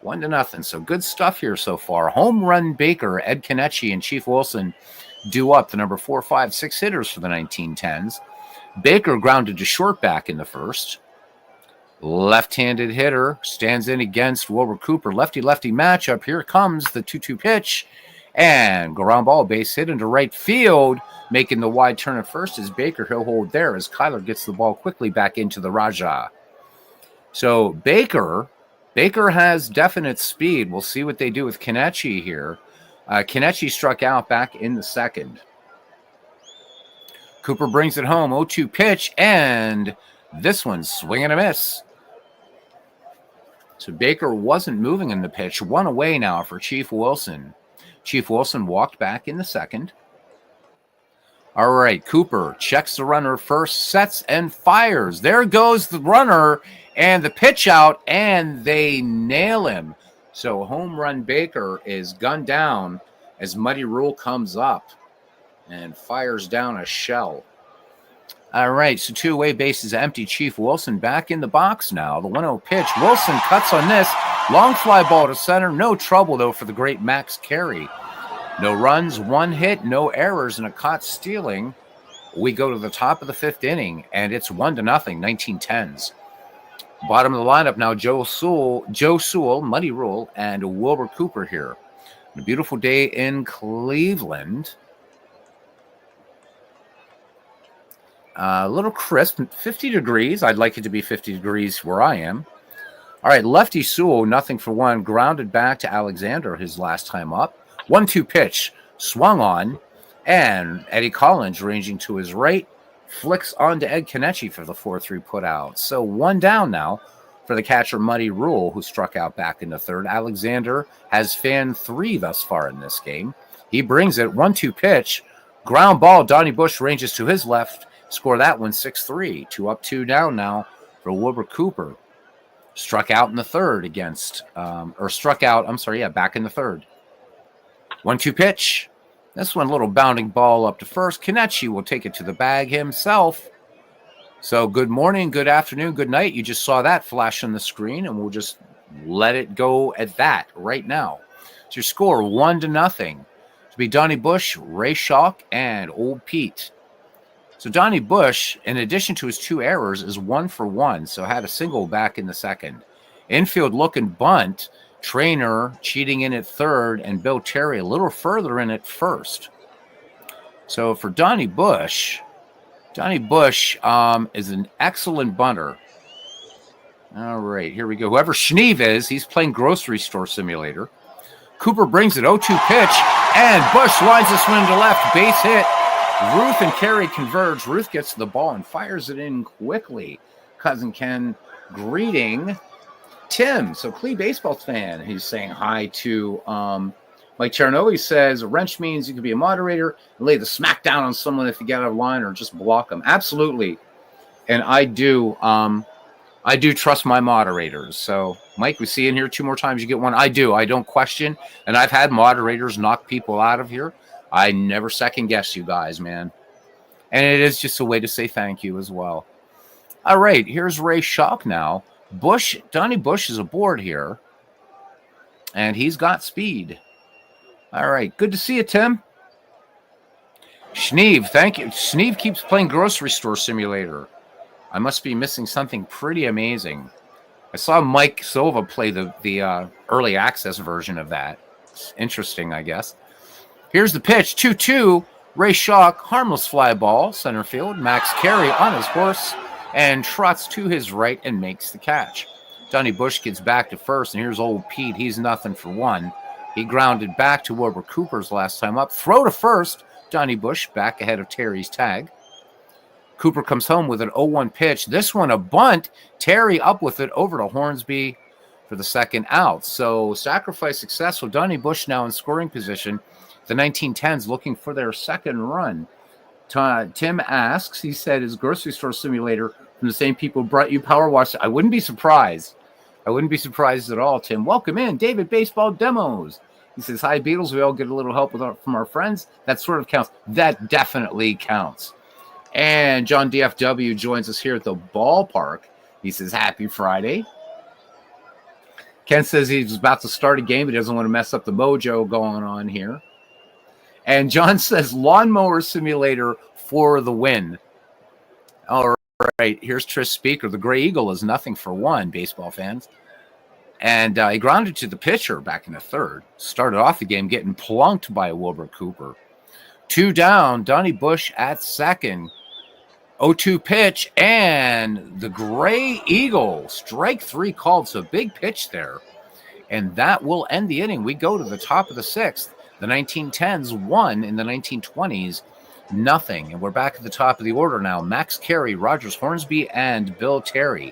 1-0. So good stuff here so far. Home run Baker, Ed Kenichi, and Chief Wilson do up the number 4, 5, 6 hitters for the 1910s. Baker grounded to short back in the first. Left-handed hitter stands in against Wilbur Cooper. Lefty-lefty matchup. Here comes the 2-2 pitch. And ground ball, base hit into right field. Making the wide turn at first is Baker. He'll hold there as Kyler gets the ball quickly back into the Raja. So Baker has definite speed. We'll see what they do with Kenichi here. Kenichi struck out back in the second. Cooper brings it home. 0-2 pitch, and this one's swing and a miss. So Baker wasn't moving in the pitch. 1 away now for Chief Wilson. Chief Wilson walked back in the second. All right, Cooper checks the runner first, sets and fires. There goes the runner and the pitch out, and they nail him. So home run Baker is gunned down as Muddy Rule comes up and fires down a shell. All right, so 2 away, bases empty. Chief Wilson back in the box now. The 1-0 pitch. Wilson cuts on this. Long fly ball to center. No trouble, though, for the great Max Carey. No runs, 1 hit, no errors, and a caught stealing. We go to the top of the 5th inning, and it's 1-0, 1910s. Bottom of the lineup now, Joe Sewell, Muddy Rule, and Wilbur Cooper here. A beautiful day in Cleveland. A little crisp, 50 degrees. I'd like it to be 50 degrees where I am. All right, lefty Sewell, 0-for-1, grounded back to Alexander his last time up. 1-2 pitch, swung on, and Eddie Collins ranging to his right, flicks on to Ed Kenichi for the 4-3 put out. So 1 down now for for the catcher Muddy Rule, who struck out back in the third. Alexander has fanned 3 thus far in this game. He brings it. 1-2 pitch. Ground ball. Donnie Bush ranges to his left. Score that one 6-3. 2 up, 2 down now for Wilbur Cooper. Struck out in the third against, back in the third. 1-2 pitch. This one, little bounding ball up to first. Kenichi will take it to the bag himself. So good morning, good afternoon, good night. You just saw that flash on the screen, and we'll just let it go at that right now. So your score 1-0. To be Donnie Bush, Ray Schalk, and Old Pete. So Donnie Bush, in addition to his 2 errors, is 1 for 1, so had a single back in the second. Infield looking bunt, Trainer cheating in at third, and Bill Terry a little further in at first. So for Donnie Bush is an excellent bunter. All right, here we go. Whoever Schneeve is, he's playing Grocery Store Simulator. Cooper brings it, 0-2 pitch, and Bush lines this one to left, base hit. Ruth and Carey converge. Ruth gets the ball and fires it in quickly. Cousin Ken greeting Tim. So Clee baseball fan. He's saying hi to Mike Chernow. He says a wrench means you can be a moderator and lay the smack down on someone if you get out of line or just block them. Absolutely. And I do trust my moderators. So Mike, we see in here 2 more times you get one. I do. I don't question. And I've had moderators knock people out of here. I never second guess you guys, man. And it is just a way to say thank you as well. All right, here's Ray Schalk now. Donnie Bush is aboard here. And he's got speed. All right, good to see you, Tim. Schneeve, thank you. Schneeve keeps playing Grocery Store Simulator. I must be missing something pretty amazing. I saw Mike Silva play the early access version of that. It's interesting, I guess. Here's the pitch, 2-2. Ray Schalk, harmless fly ball, center field. Max Carey on his horse and trots to his right and makes the catch. Donnie Bush gets back to first, and here's Old Pete. He's nothing for 1. He grounded back to Wilbur Cooper's last time up. Throw to first. Donnie Bush back ahead of Terry's tag. Cooper comes home with an 0-1 pitch. This one a bunt. Terry up with it over to Hornsby for the second out. So sacrifice successful. Donnie Bush now in scoring position. The 1910s looking for their second run. Tim asks, he said, is Grocery Store Simulator from the same people who brought you Power Wash? I wouldn't be surprised. I wouldn't be surprised at all, Tim. Welcome in, David Baseball Demos. He says, hi, Beatles. We all get a little help from our friends. That sort of counts. That definitely counts. And John DFW joins us here at the ballpark. He says, happy Friday. Ken says he's about to start a game. He doesn't want to mess up the mojo going on here. And John says, Lawnmower Simulator for the win. All right, here's Tris Speaker. The Gray Eagle is nothing for 1, baseball fans. And he grounded to the pitcher back in the third. Started off the game getting plunked by Wilbur Cooper. 2 down, Donnie Bush at second. 0-2 pitch, and the Gray Eagle, strike 3 called. So big pitch there. And that will end the inning. We go to the top of the 6th. The 1910s won in the 1920s, nothing. And we're back at the top of the order now. Max Carey, Rogers Hornsby, and Bill Terry.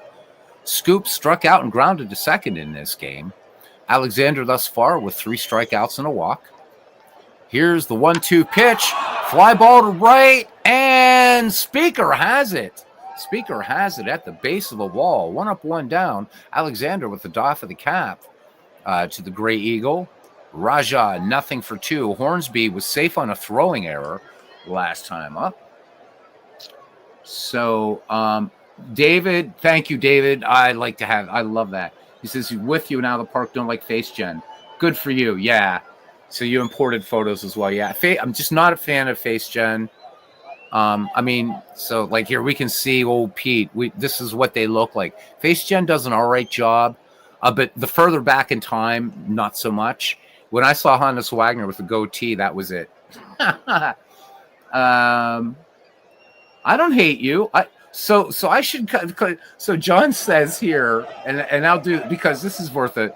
Scoop struck out and grounded to second in this game. Alexander thus far with 3 strikeouts and a walk. Here's the 1-2 pitch. Fly ball to right, and Speaker has it. Speaker has it at the base of the wall. 1 up, 1 down. Alexander with the doff of the cap to the Gray Eagle. Raja, nothing for 2. Hornsby was safe on a throwing error last time up. So, David, thank you, David. I love that. He says he's with you now. The park don't like face gen. Good for you. Yeah. So you imported photos as well. Yeah. I'm just not a fan of face gen. So like here we can see Old Pete. This is what they look like. Face gen does an all right job, but the further back in time, not so much. When I saw Hannes Wagner with the goatee, that was it. I don't hate you. So I should cut. So John says here, and I'll do because this is worth it.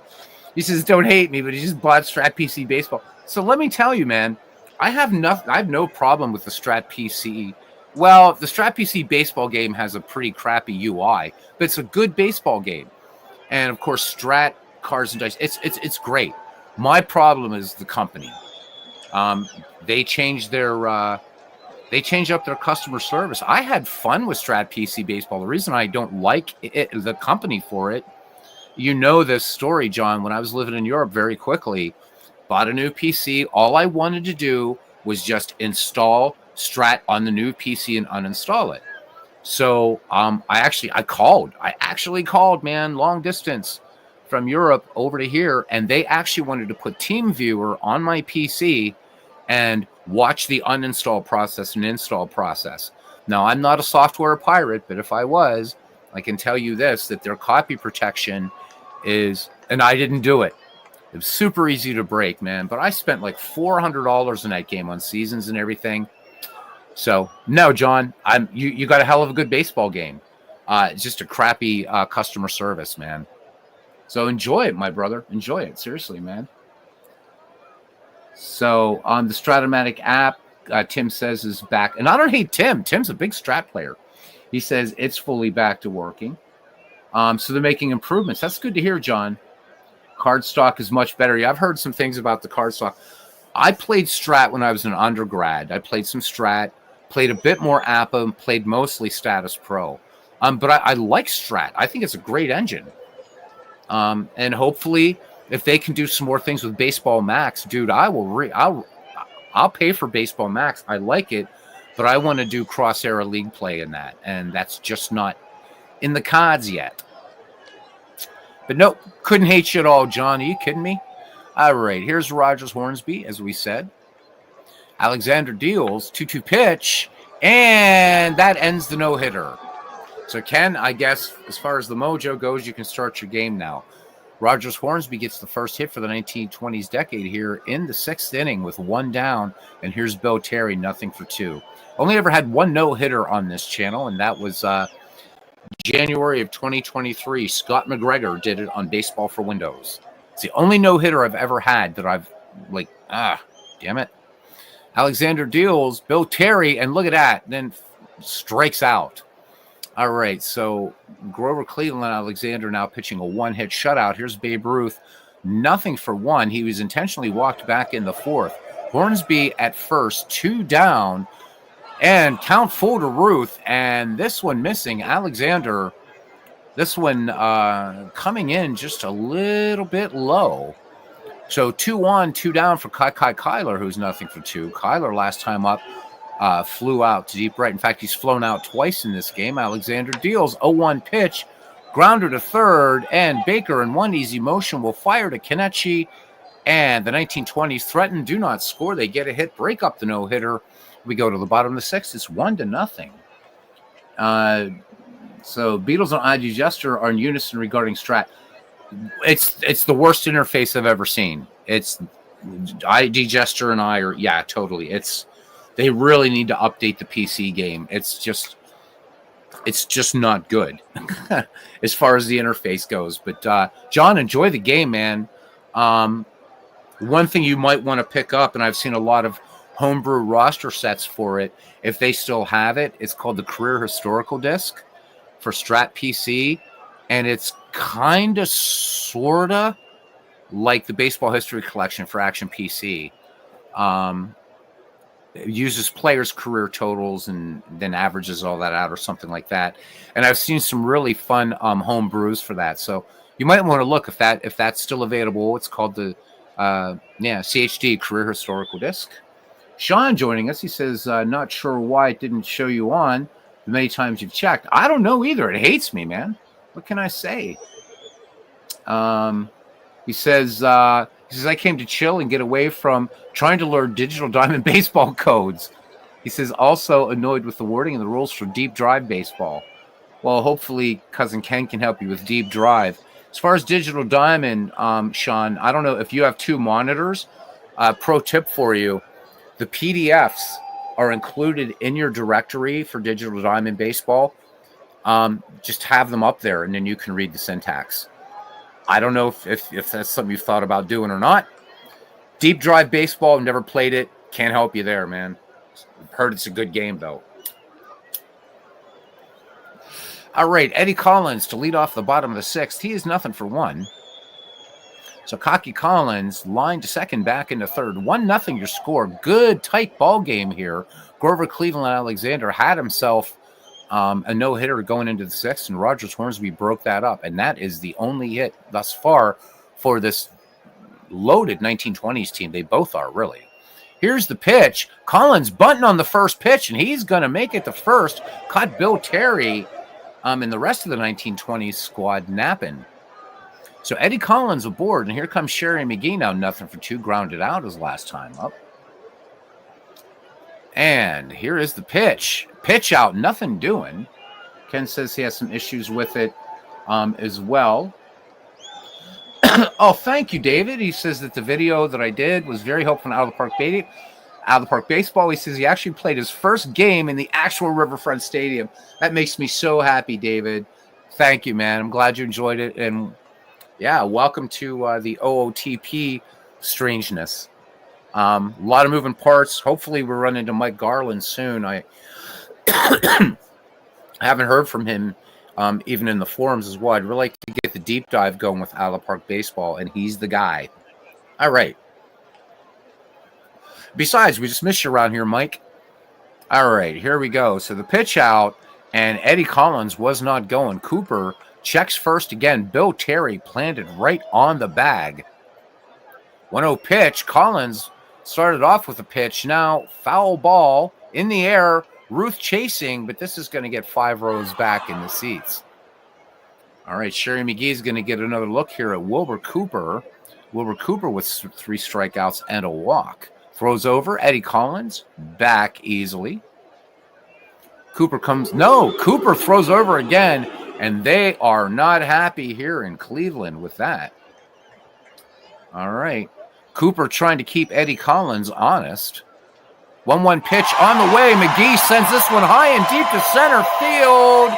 He says, "Don't hate me," but he just bought Strat PC baseball. So let me tell you, man, I have no problem with the Strat PC. Well, the Strat PC baseball game has a pretty crappy UI, but it's a good baseball game. and of course Strat cards and dice. It's great. My problem is the company. They changed their they changed up their customer service. I had fun with Strat PC Baseball. The reason I don't like the company for it, you know this story, John. When I was living in Europe, very quickly bought a new PC. All I wanted to do was just install Strat on the new PC and uninstall it. So I actually called, man, long distance from Europe over to here, and they actually wanted to put TeamViewer on my PC and watch the uninstall process and install process. Now, I'm not a software pirate, but if I was, I can tell you this, that their copy protection is, and I didn't do it. It was super easy to break, man. But I spent like $400 in that game on seasons and everything. So no, John, you got a hell of a good baseball game. It's just a crappy customer service, man. So enjoy it, my brother. Enjoy it. Seriously, man. So on the Stratomatic app, Tim says is back. And I don't hate Tim. Tim's a big Strat player. He says it's fully back to working. So they're making improvements. That's good to hear, John. Card stock is much better. Yeah, I've heard some things about the card stock. I played Strat when I was an undergrad. I played some Strat, played a bit more APA, played mostly Status Pro. But I like Strat. I think it's a great engine. And hopefully, if they can do some more things with Baseball Max, dude, I'll pay for Baseball Max. I like it, but I want to do cross-era league play in that, and that's just not in the cards yet. But nope, couldn't hate you at all, John. Are you kidding me? All right, here's Rogers Hornsby, as we said. Alexander deals 2-2 pitch, and that ends the no-hitter. So, Ken, I guess as far as the mojo goes, you can start your game now. Rogers Hornsby gets the first hit for the 1920s decade here in the sixth inning with one down, and here's Bill Terry, 0-for-2. Only ever had one no-hitter on this channel, and that was January of 2023. Scott McGregor did it on Baseball for Windows. It's the only no-hitter I've ever had that I've, damn it. Alexander deals, Bill Terry, and look at that, then strikes out. All right, so Grover Cleveland, Alexander now pitching a one-hit shutout. Here's Babe Ruth, 0-for-1. He was intentionally walked back in the fourth. Hornsby at first, 2 down, and count full to Ruth, and this one missing. Alexander, this one coming in just a little bit low. So 2 on, 2 down for Kyler, who's 0-for-2. Kyler last time up flew out to deep right. In fact, he's flown out twice in this game. Alexander deals 0-1 pitch, grounder to third, and Baker in one easy motion will fire to Kenichi. And the 1920s threaten, do not score. They get a hit, break up the no-hitter. We go to the bottom of the sixth. It's 1-0. So Beatles and iDigester are in unison regarding Strat. It's the worst interface I've ever seen. It's iDigester and I are, yeah, totally. They really need to update the PC game. It's just not good as far as the interface goes. But John, enjoy the game, man. One thing you might want to pick up, and I've seen a lot of homebrew roster sets for it, if they still have it, it's called the Career Historical Disc for Strat PC, and it's kind of, sort of like the Baseball History Collection for Action PC. It uses players' career totals and then averages all that out or something like that. And I've seen some really fun home brews for that. So you might want to look if that's still available. It's called the CHD Career Historical Disc. Sean joining us. He says, not sure why it didn't show you on the many times you've checked. I don't know either. It hates me, man. What can I say? He says, I came to chill and get away from trying to learn Digital Diamond baseball codes. He says, also annoyed with the wording and the rules for deep drive baseball. Well, hopefully Cousin Ken can help you with deep drive. As far as Digital Diamond, Sean, I don't know if you have 2 monitors. Pro tip for you, the PDFs are included in your directory for Digital Diamond baseball. Just have them up there, and then you can read the syntax. I don't know if that's something you've thought about doing or not. Deep Drive Baseball, never played it. Can't help you there, man. Heard it's a good game, though. All right, Eddie Collins to lead off the bottom of the sixth. He is nothing for one. So Cocky Collins line to second, back into third. 1-0 your score. Good tight ball game here. Grover Cleveland Alexander had himself a no-hitter going into the sixth, and Rogers Hornsby broke that up. And that is the only hit thus far for this loaded 1920s team. They both are, really. Here's the pitch. Collins bunting on the first pitch, and he's going to make it to first. Caught Bill Terry and the rest of the 1920s squad napping. So Eddie Collins aboard, and here comes Sherry McGee now, 0-for-2, grounded out his last time up. And here is the pitch. Pitch out, nothing doing. Ken says he has some issues with it as well. Oh, thank you, David. He says that the video that I did was very helpful in Out of the Park Baseball. He says he actually played his first game in the actual Riverfront Stadium. That makes me so happy, David. Thank you, man. I'm glad you enjoyed it. And yeah, welcome to the OOTP strangeness. A lot of moving parts. Hopefully we'll run into Mike Garlon soon. I haven't heard from him even in the forums as well. I'd really like to get the deep dive going with Out of the Park Baseball, and he's the guy. All right. Besides, we just missed you around here, Mike. All right, here we go. So the pitch out, and Eddie Collins was not going. Cooper checks first again. Bill Terry planted right on the bag. 1-0 pitch. Collins started off with a pitch. Now foul ball in the air. Ruth chasing, but this is going to get 5 rows back in the seats. All right, Sherry McGee is going to get another look here at Wilbur Cooper. Wilbur Cooper with 3 strikeouts and a walk. Throws over. Eddie Collins back easily. Cooper throws over again, and they are not happy here in Cleveland with that. All right. Cooper trying to keep Eddie Collins honest. 1-1 pitch on the way. McGee sends this one high and deep to center field.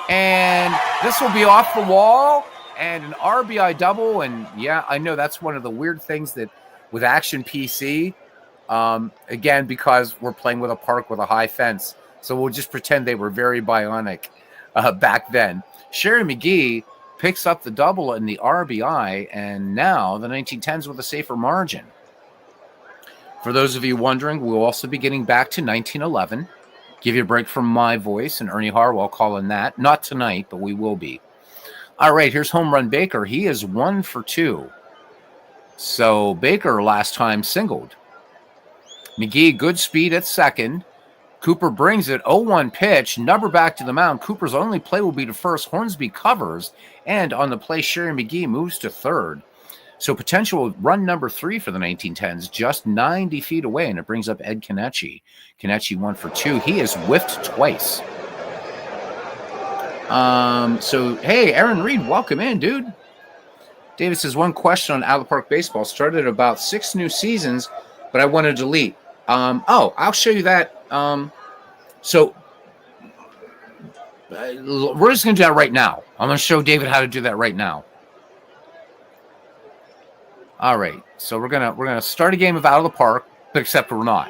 And this will be off the wall and an RBI double. And yeah, I know that's one of the weird things that with Action PC, again, because we're playing with a park with a high fence. So we'll just pretend they were very bionic back then. Sherry McGee picks up the double in the RBI, and now the 1910s with a safer margin. For those of you wondering, we'll also be getting back to 1911. Give you a break from my voice and Ernie Harwell calling that. Not tonight, but we will be. All right, here's Home Run Baker. He is 1 for 2. So Baker last time singled. McGee, good speed at second. Cooper brings it. 0-1 pitch. Number back to the mound. Cooper's only play will be to first. Hornsby covers. And on the play, Sherry McGee moves to third. So potential run number 3 for the 1910s, just 90 feet away, and it brings up Ed Kenichi. Kenichi 1 for 2. He is whiffed twice. So, hey, Aaron Reed, welcome in, dude. David says, one question on Out of the Park Baseball. Started about 6 new seasons, but I want to delete. I'll show you that. We're just going to do that right now. I'm going to show David how to do that right now. All right, so we're gonna start a game of Out of the Park, but except we're not.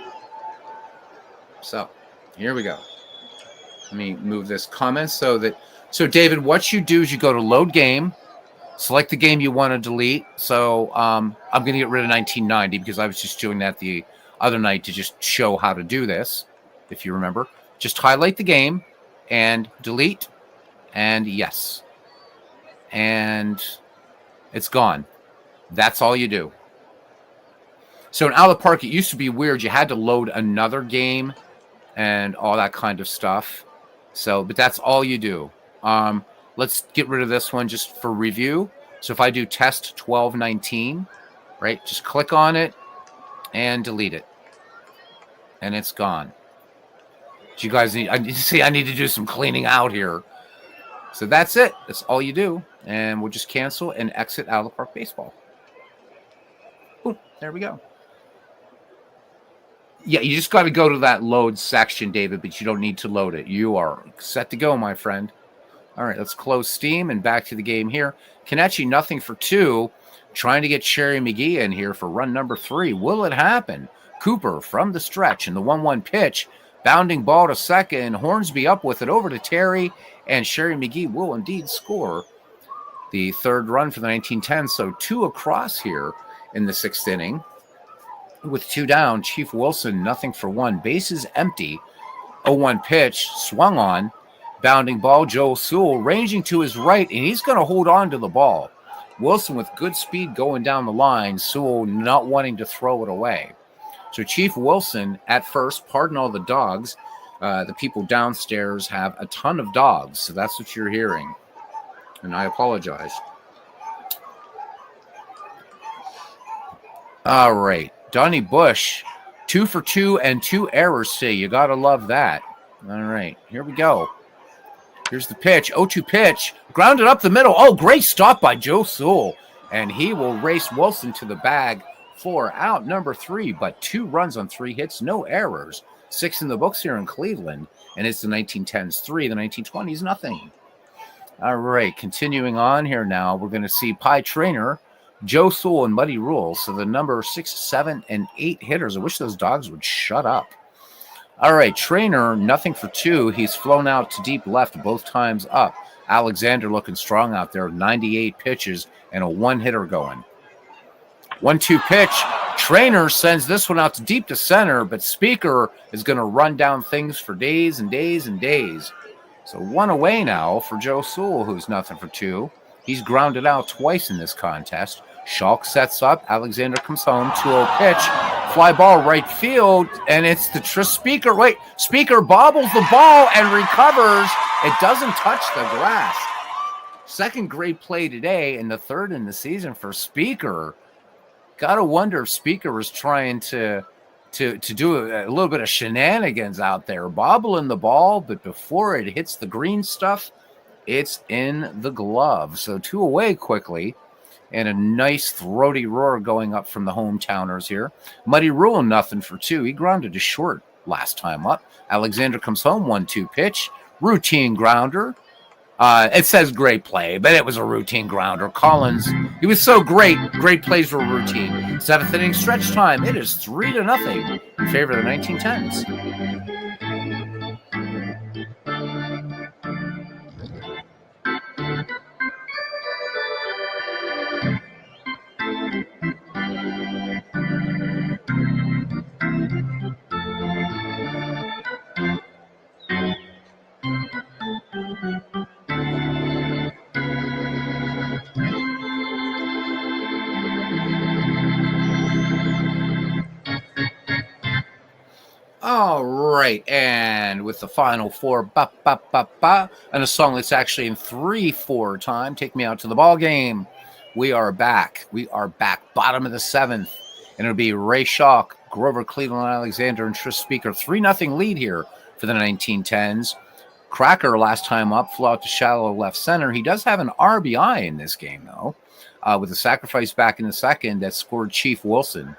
So here we go. Let me move this comment so David, what you do is you go to load game, select the game you want to delete. So I'm gonna get rid of 1990 because I was just doing that the other night to just show how to do this. If you remember, just highlight the game and delete, and yes, and it's gone. That's all you do. So in Out of the Park, it used to be weird. You had to load another game and all that kind of stuff. But that's all you do. Let's get rid of this one just for review. So if I do test 1219, right, just click on it and delete it. And it's gone. You guys I need to do some cleaning out here. So that's it. That's all you do. And we'll just cancel and exit Out of the Park Baseball. Boom. There we go. Yeah, you just got to go to that load section, David, but you don't need to load it. You are set to go, my friend. All right, let's close Steam and back to the game here. Kenichi, 0 for 2. Trying to get Sherry McGee in here for run number 3. Will it happen? Cooper from the stretch and the 1-1 pitch. Bounding ball to second. Hornsby up with it over to Terry, and Sherry McGee will indeed score the third run for the 1910s. So 2 across here in the 6th inning. With 2 down, Chief Wilson, nothing for 1. Bases empty. 0-1 pitch, swung on. Bounding ball, Joe Sewell ranging to his right, and he's going to hold on to the ball. Wilson with good speed going down the line. Sewell not wanting to throw it away. So Chief Wilson at first, pardon all the dogs. The people downstairs have a ton of dogs, so that's what you're hearing. And I apologize. All right. Donnie Bush, 2 for 2 and 2 errors today. You got to love that. All right. Here we go. Here's the pitch. 0-2 pitch. Grounded up the middle. Oh, great stop by Joe Sewell. And he will race Wilson to the bag for out number 3, but 2 runs on 3 hits, no errors. 6 in the books here in Cleveland. And it's the 1910s 3, the 1920s nothing. All right, continuing on here now, we're going to see Pie Trainer, Joe Sewell, and Muddy Rules. So the number 6, 7, and 8 hitters. I wish those dogs would shut up. All right, Trainer, nothing for 2. He's flown out to deep left both times up. Alexander looking strong out there, 98 pitches and a 1-hitter going. 1-2 pitch. Trainer sends this one out to deep to center, but Speaker is going to run down things for days and days and days. So 1 away now for Joe Sewell, who's nothing for 2. He's grounded out twice in this contest. Schalk sets up. Alexander comes home. 2-0 pitch. Fly ball right field, and it's the Speaker. Wait, Speaker bobbles the ball and recovers. It doesn't touch the grass. Second great play today, and the third in the season for Speaker. Gotta wonder if Speaker was trying to do a little bit of shenanigans out there, bobbling the ball, but before it hits the green stuff, it's in the glove. So 2 away quickly, and a nice throaty roar going up from the hometowners here. Muddy Rule, nothing for 2. He grounded to short last time up. Alexander comes home, 1-2 pitch. Routine grounder. It says great play, but it was a routine grounder. Collins, he was so great. Great plays were routine. 7th inning stretch time. It is 3-0 in favor of the 1910s. All right, and with the final 4, ba ba ba ba, and a song that's actually in 3/4 time. Take me out to the ball game. We are back. We are back. Bottom of the 7th, and it'll be Ray Schalk, Grover Cleveland, Alexander, and Tris Speaker. 3-0 lead here for the 1910s. Cracker last time up flew out to shallow left center. He does have an RBI in this game though, with a sacrifice back in the second that scored Chief Wilson.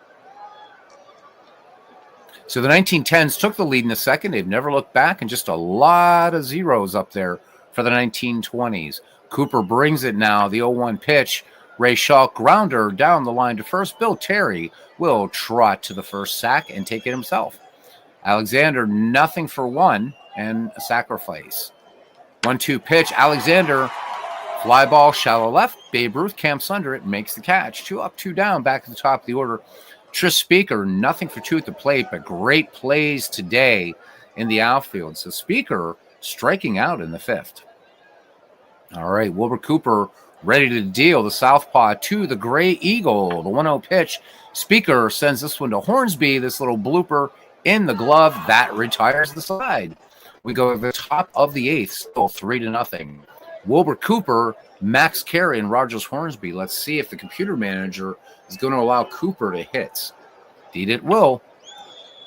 So the 1910s took the lead in the second. They've never looked back, and just a lot of zeros up there for the 1920s. Cooper brings it now. The 0-1 pitch. Ray Schalk grounder down the line to first. Bill Terry will trot to the first sack and take it himself. Alexander, nothing for 1 and a sacrifice. 1-2 pitch. Alexander, fly ball, shallow left. Babe Ruth camps under it, makes the catch. 2 up, 2 down, back at the top of the order. Tris Speaker, nothing for 2 at the plate, but great plays today in the outfield. So Speaker striking out in the 5th. All right, Wilbur Cooper ready to deal. The southpaw to the Gray Eagle. The 1-0 pitch. Speaker sends this one to Hornsby. This little blooper in the glove. That retires the side. We go to the top of the 8th, still 3-0. Wilbur Cooper, Max Carey, and Rogers Hornsby. Let's see if the computer manager is going to allow Cooper to hit. Indeed it will.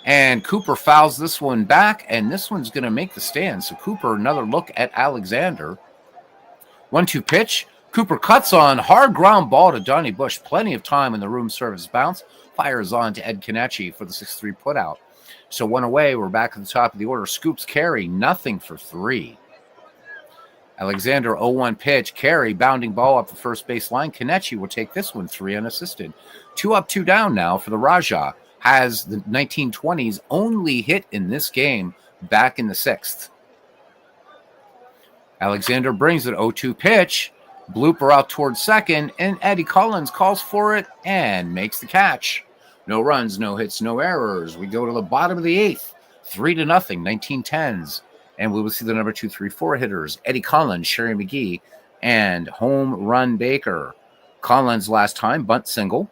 And Cooper fouls this one back, and this one's going to make the stand. So Cooper, another look at Alexander. 1-2 pitch. Cooper cuts on, hard ground ball to Donnie Bush. Plenty of time in the room service bounce. Fires on to Ed Kenichi for the 6-3 putout. So 1 away, we're back at the top of the order. Scoops Carey, nothing for 3. Alexander, 0-1 pitch. Carey, bounding ball up the first base line. Kenichi will take this one, 3 unassisted. 2 up, 2 down now for the Raja. Has the 1920s only hit in this game back in the 6th. Alexander brings it 0-2 pitch. Blooper out towards second, and Eddie Collins calls for it and makes the catch. No runs, no hits, no errors. We go to the bottom of the 8th, 3-0, 1910s. And we will see the number 2, 3, 4 hitters, Eddie Collins, Sherry McGee, and home run Baker. Collins last time, bunt single.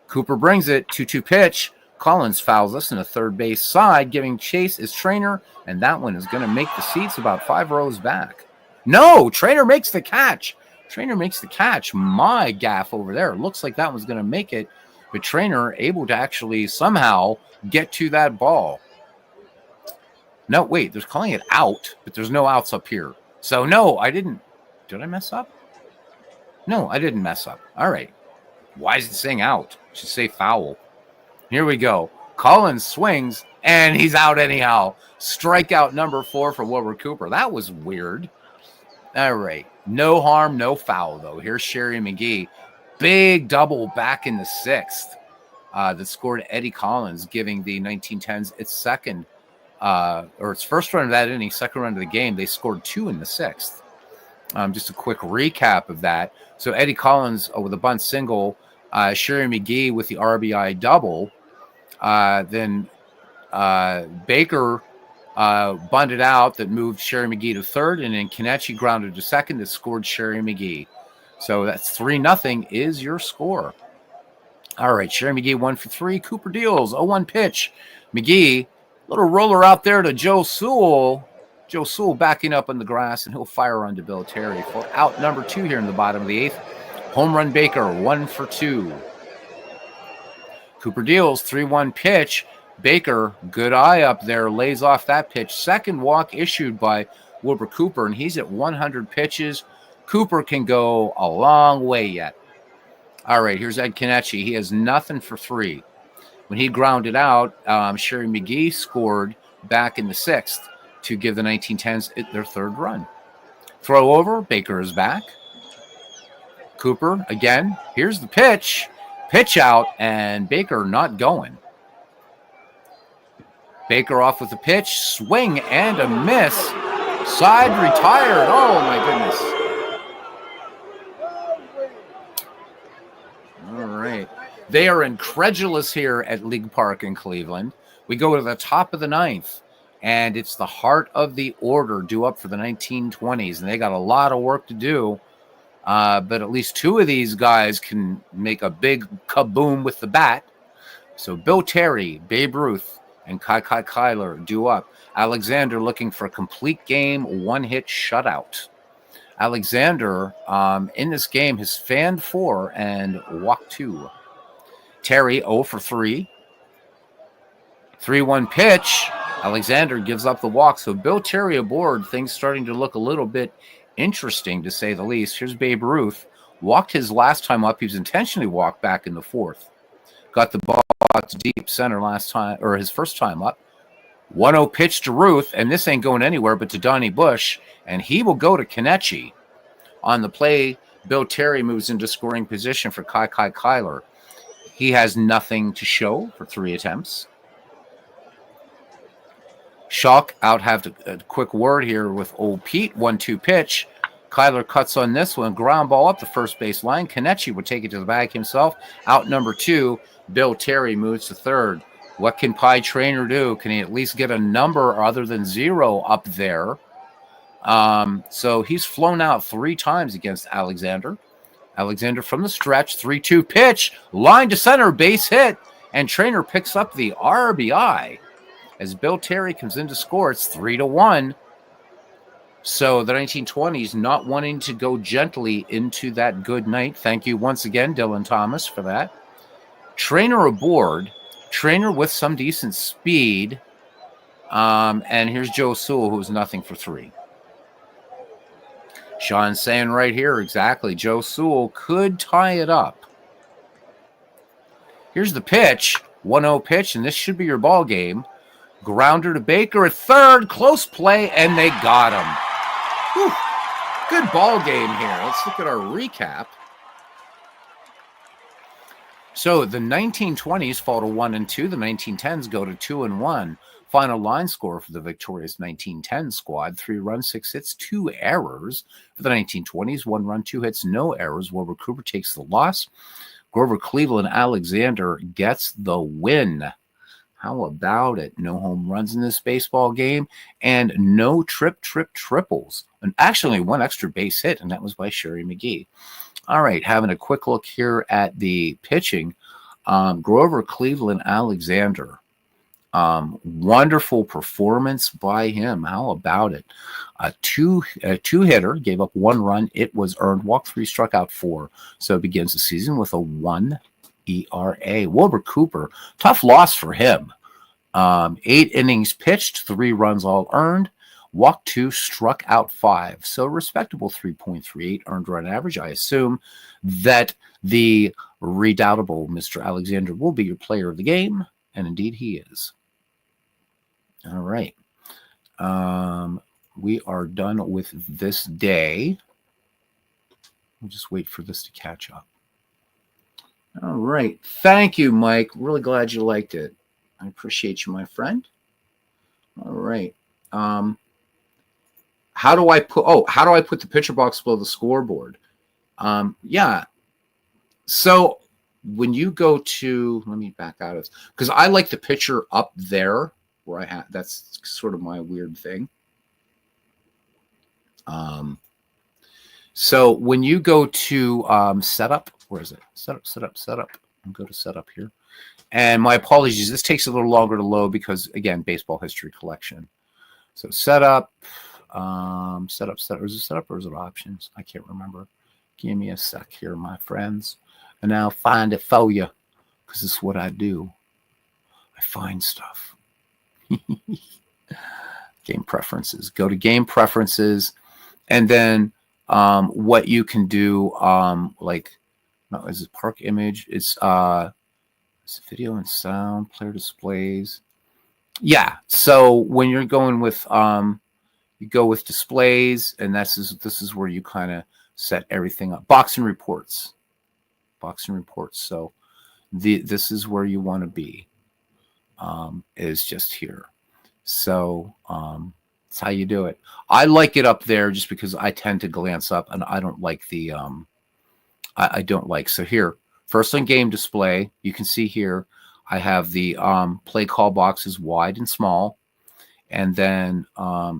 Cooper brings it, 2-2 pitch. Collins fouls us in the third base side, giving chase his Trainer, and that one is going to make the seats about 5 rows back. No, Trainer makes the catch. Trainer makes the catch. My gaff over there. Looks like that was going to make it, but Trainer able to actually somehow get to that ball. No, wait, they're calling it out, but there's no outs up here. So no, I didn't. Did I mess up? No, I didn't mess up. All right. Why is it saying out? It should say foul. Here we go. Collins swings, and he's out anyhow. Strikeout number 4 for Wilbur Cooper. That was weird. All right. No harm, no foul, though. Here's Sherry McGee. Big double back in the 6th that scored Eddie Collins, giving the 1910s its second, or its first run of that inning, second run of the game. They scored 2 in the 6th. Just a quick recap of that. So Eddie Collins with a bunt single, Sherry McGee with the RBI double. Then Baker bunted out that moved Sherry McGee to third, and then Kenichi grounded to second that scored Sherry McGee. So that's 3-0 is your score. All right, Sherry McGee 1 for 3. Cooper deals 0-1 pitch. McGee, little roller out there to Joe Sewell. Joe Sewell backing up on the grass, and he'll fire on to Bill Terry for out number 2 here in the bottom of the 8th. Home run Baker 1 for 2. Cooper deals 3-1 pitch. Baker, good eye up there, lays off that pitch. Second walk issued by Wilbur Cooper, and he's at 100 pitches. Cooper can go a long way yet. All right, here's Ed Kenichi. He has nothing for 3. When he grounded out, Sherry McGee scored back in the 6th to give the 1910s their third run. Throw over, Baker is back. Cooper, again, here's the pitch. Pitch out, and Baker not going. Baker off with the pitch, swing and a miss. Side retired. Oh, my goodness. All right. They are incredulous here at League Park in Cleveland. We go to the top of the 9th, and it's the heart of the order due up for the 1920s, and they got a lot of work to do. But at least 2 of these guys can make a big kaboom with the bat. So Bill Terry, Babe Ruth, and Kai Kyler due up. Alexander looking for a complete game, 1-hit shutout. Alexander, in this game, has fanned 4 and walked 2. Terry, 0 for 3. 3-1 pitch. Alexander gives up the walk. So Bill Terry aboard, things starting to look a little bit interesting, to say the least. Here's Babe Ruth. Walked his last time up. He was intentionally walked back in the 4th. Got the ball to deep center last time, or his first time up. 1-0 pitch to Ruth, and this ain't going anywhere but to Donnie Bush, and he will go to Kenichi. On the play, Bill Terry moves into scoring position for Kai Kyler. He has nothing to show for 3 attempts. Schalk out have a quick word here with old Pete. 1-2 pitch. Kyler cuts on this one. Ground ball up the first base line. Kenichi would take it to the bag himself. Out number 2. Bill Terry moves to third. What can Pie Trainer do? Can he at least get a number other than 0 up there? So he's flown out 3 times against Alexander. Alexander from the stretch. 3-2 pitch. Line to center. Base hit. And Trainer picks up the RBI. As Bill Terry comes in to score, it's 3-1. So the 1920s not wanting to go gently into that good night. Thank you once again, Dylan Thomas, for that. Trainer aboard. Trainer with some decent speed. And here's Joe Sewell, who's nothing for 3. Sean's saying right here, exactly, Joe Sewell could tie it up. Here's the pitch. 1-0 pitch, and this should be your ball game. Grounder to Baker at third. Close play, and they got him. Whew. Good ball game here. Let's look at our recap. So the 1920s fall to 1 and 2. The 1910s go to 2 and 1. Final line score for the victorious 1910 squad: 3 runs, 6 hits, 2 errors. For the 1920s, 1 run, 2 hits, no errors. Wilbur Cooper takes the loss. Grover Cleveland Alexander gets the win. How about it? No home runs in this baseball game and no triples. And actually, 1 extra base hit, and that was by Sherry McGee. All right, having a quick look here at the pitching. Grover Cleveland Alexander. Wonderful performance by him. How about it? A two hitter, gave up 1 run. It was earned. Walked 3, struck out 4. So it begins the season with a 1 ERA. Wilbur Cooper, tough loss for him. 8 innings pitched, 3 runs all earned. Walked 2, struck out 5. So respectable 3.38 earned run average. I assume that the redoubtable Mr. Alexander will be your player of the game. And indeed he is. All right. We are done with this day. We'll just wait for this to catch up. All right. Thank you, Mike. Really glad you liked it. I appreciate you, my friend. All right. How do I put the picture box below the scoreboard? Yeah. So when you go to, let me back out of this, because I like the picture up there where I have, that's sort of my weird thing. So when you go to setup, where is it? Setup. I'll go to setup here. And my apologies, this takes a little longer to load because, again, baseball history collection. So setup. Is it setup or is it options? I can't remember. Give me a sec here, my friends. And I'll find it for you because this is what I do. I find stuff. Game preferences. Go to game preferences. And then what you can do, is it park image? It's video and sound, player displays. Yeah. So when you're going with you go with displays, and this is where you kind of set everything up. Boxing reports. So this is where you want to be. Is just here. So that's how you do it. I like it up there just because I tend to glance up, and I don't like the I don't like. So here, first on game display, you can see here I have the play call boxes wide and small. And then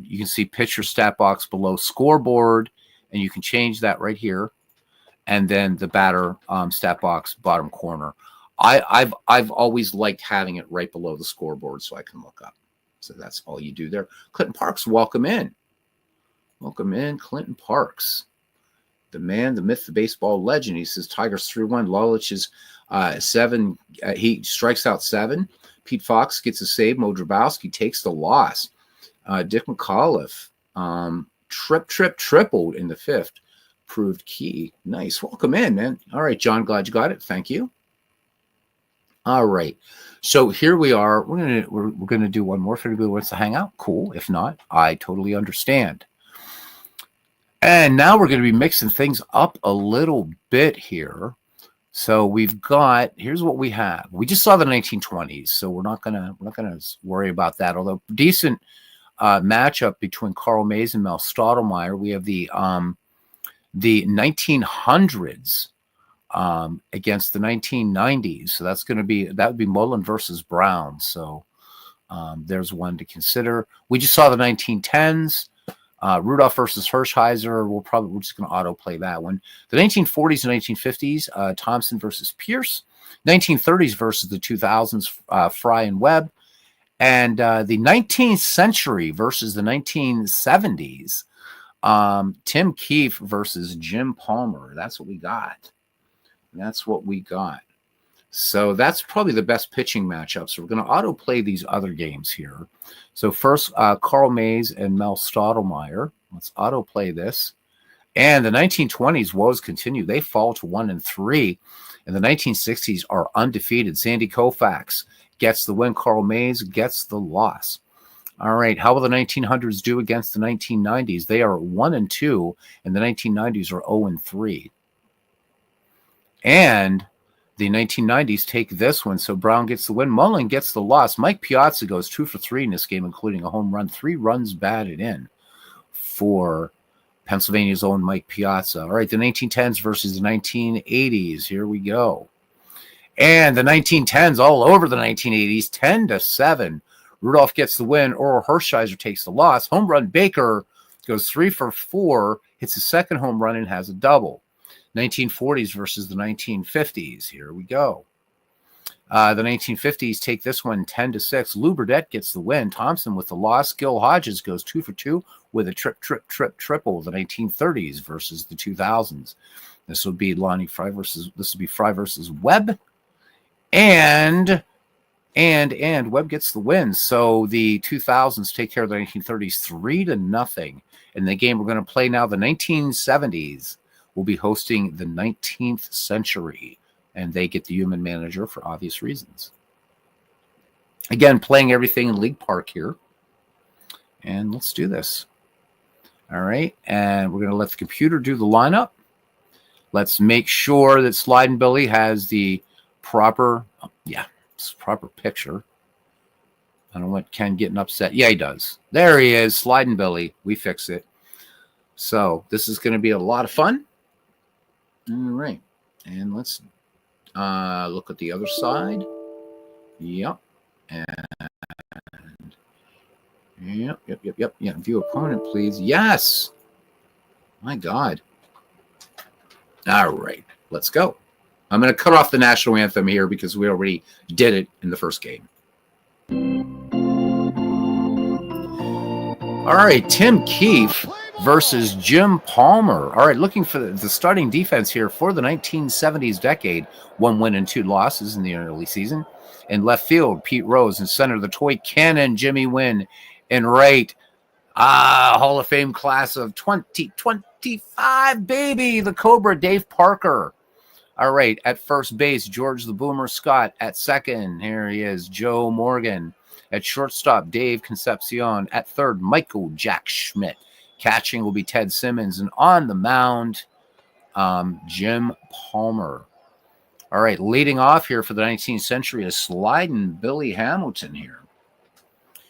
you can see pitcher stat box below scoreboard, and you can change that right here. And then the batter stat box bottom corner. I've always liked having it right below the scoreboard so I can look up. So that's all you do there. Clinton Parks, welcome in. Welcome in, Clinton Parks. The man, the myth, the baseball legend. He says Tigers 3-1. Lolich is 7. He strikes out 7. Pete Fox gets a save. Mo Drabowski takes the loss. Dick McAuliffe tripled in the 5th. Proved key. Nice. Welcome in, man. All right, John, glad you got it. Thank you. All right. So here we are. We're gonna do one more. If anybody wants to hang out, cool. If not, I totally understand. And now we're going to be mixing things up a little bit here. So we've got, here's what we have. We just saw the 1920s, so we're not gonna worry about that. Although decent matchup between Carl Mays and Mel Stottlemyre. We have the 1900s against the 1990s. So that would be Mullen versus Brown. So there's one to consider. We just saw the 1910s. Rudolph versus Hershiser. We're just going to autoplay that one. The 1940s and 1950s, Thompson versus Pierce. 1930s versus the 2000s, Fry and Webb. And the 19th century versus the 1970s, Tim Keefe versus Jim Palmer. That's what we got. So that's probably the best pitching matchup. So we're going to autoplay these other games here. So first, Carl Mays and Mel Stottlemyre. Let's autoplay this. And the 1920s woes continue. They fall to 1-3. And the 1960s are undefeated. Sandy Koufax gets the win. Carl Mays gets the loss. All right. How will the 1900s do against the 1990s? They are 1-2, and the 1990s are 0-3. And The 1990s take this one, so Brown gets the win. Mullen gets the loss. Mike Piazza goes 2 for 3 in this game, including a home run. 3 runs batted in for Pennsylvania's own Mike Piazza. All right, the 1910s versus the 1980s. Here we go. And the 1910s all over the 1980s, 10-7. Rudolph gets the win. Oral Hershiser takes the loss. Home run Baker goes 3 for 4, hits his second home run and has a double. 1940s versus the 1950s. Here we go. The 1950s take this one 10-6. Lou Burdette gets the win. Thompson with the loss. Gil Hodges goes 2 for 2 with a triple. The 1930s versus the 2000s. This would be Fry versus Webb. And Webb gets the win. So the 2000s take care of the 1930s 3-0. In the game we're going to play now, the 1970s will be hosting the 19th century, and they get the human manager for obvious reasons. Again, playing everything in League Park here. And let's do this. All right, and we're going to let the computer do the lineup. Let's make sure that Sliding Billy has the proper picture. I don't want Ken getting upset. Yeah, he does. There he is, Sliding Billy. We fix it. So this is going to be a lot of fun. All right, and let's look at the other side. Yep, and yep. Yeah, view opponent, please. Yes. My God. All right, let's go. I'm going to cut off the national anthem here because we already did it in the first game. All right, Tim Keefe versus Jim Palmer. All right, looking for the starting defense here for the 1970s decade. 1 win and 2 losses in the early season. In left field, Pete Rose. In center, the toy cannon, Jimmy Wynn. In right, Hall of Fame class of 2025, baby, the Cobra, Dave Parker. All right, at first base, George the Boomer Scott. At second, here he is, Joe Morgan. At shortstop, Dave Concepcion. At third, Michael Jack Schmidt. Catching will be Ted Simmons. And on the mound, Jim Palmer. All right, leading off here for the 19th century is Sliding Billy Hamilton here.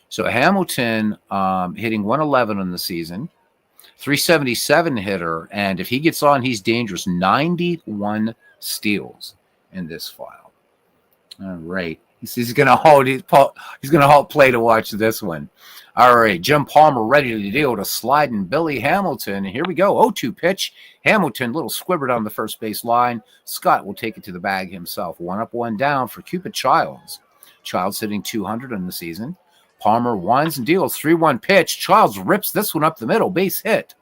So Hamilton hitting 111 in the season, 377 hitter, and if he gets on, he's dangerous. 91 steals in this file. All right. He's going to halt play to watch this one. All right, Jim Palmer ready to deal to Sliding Billy Hamilton. Here we go. 0-2 pitch. Hamilton, little squibbered on the first base line. Scott will take it to the bag himself. 1 up, 1 down for Cupid Childs. Childs hitting 200 in the season. Palmer winds and deals. 3-1 pitch. Childs rips this one up the middle. Base hit.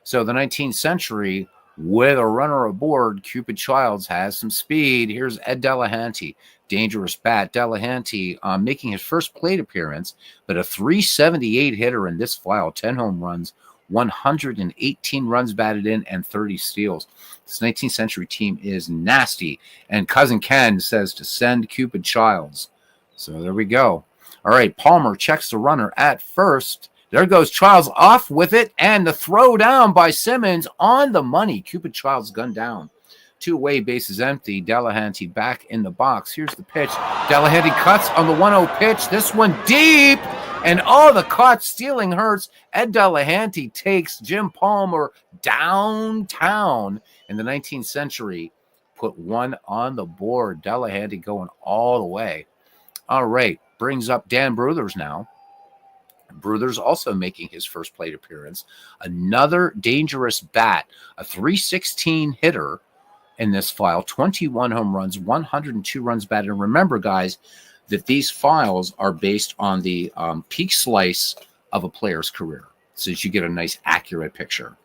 So the 19th century, with a runner aboard, Cupid Childs has some speed. Here's Ed Delahanty. Dangerous bat. Delahanty making his first plate appearance, but a 378 hitter in this file. 10 home runs, 118 runs batted in, and 30 steals. This 19th century team is nasty. And Cousin Ken says to send Cupid Childs. So there we go. All right, Palmer checks the runner at first. There goes Childs off with it, and the throw down by Simmons on the money. Cupid Childs gunned down. 2 away, bases empty. Delahanty back in the box. Here's the pitch. Delahanty cuts on the 1-0 pitch. This one deep, and the caught stealing hurts. Ed Delahanty takes Jim Palmer downtown in the 19th century. Put 1 on the board. Delahanty going all the way. All right, brings up Dan Bruthers now. Bruthers also making his first plate appearance. Another dangerous bat, a 316 hitter in this file, 21 home runs, 102 runs batted. And remember, guys, that these files are based on the peak slice of a player's career, so that you get a nice, accurate picture.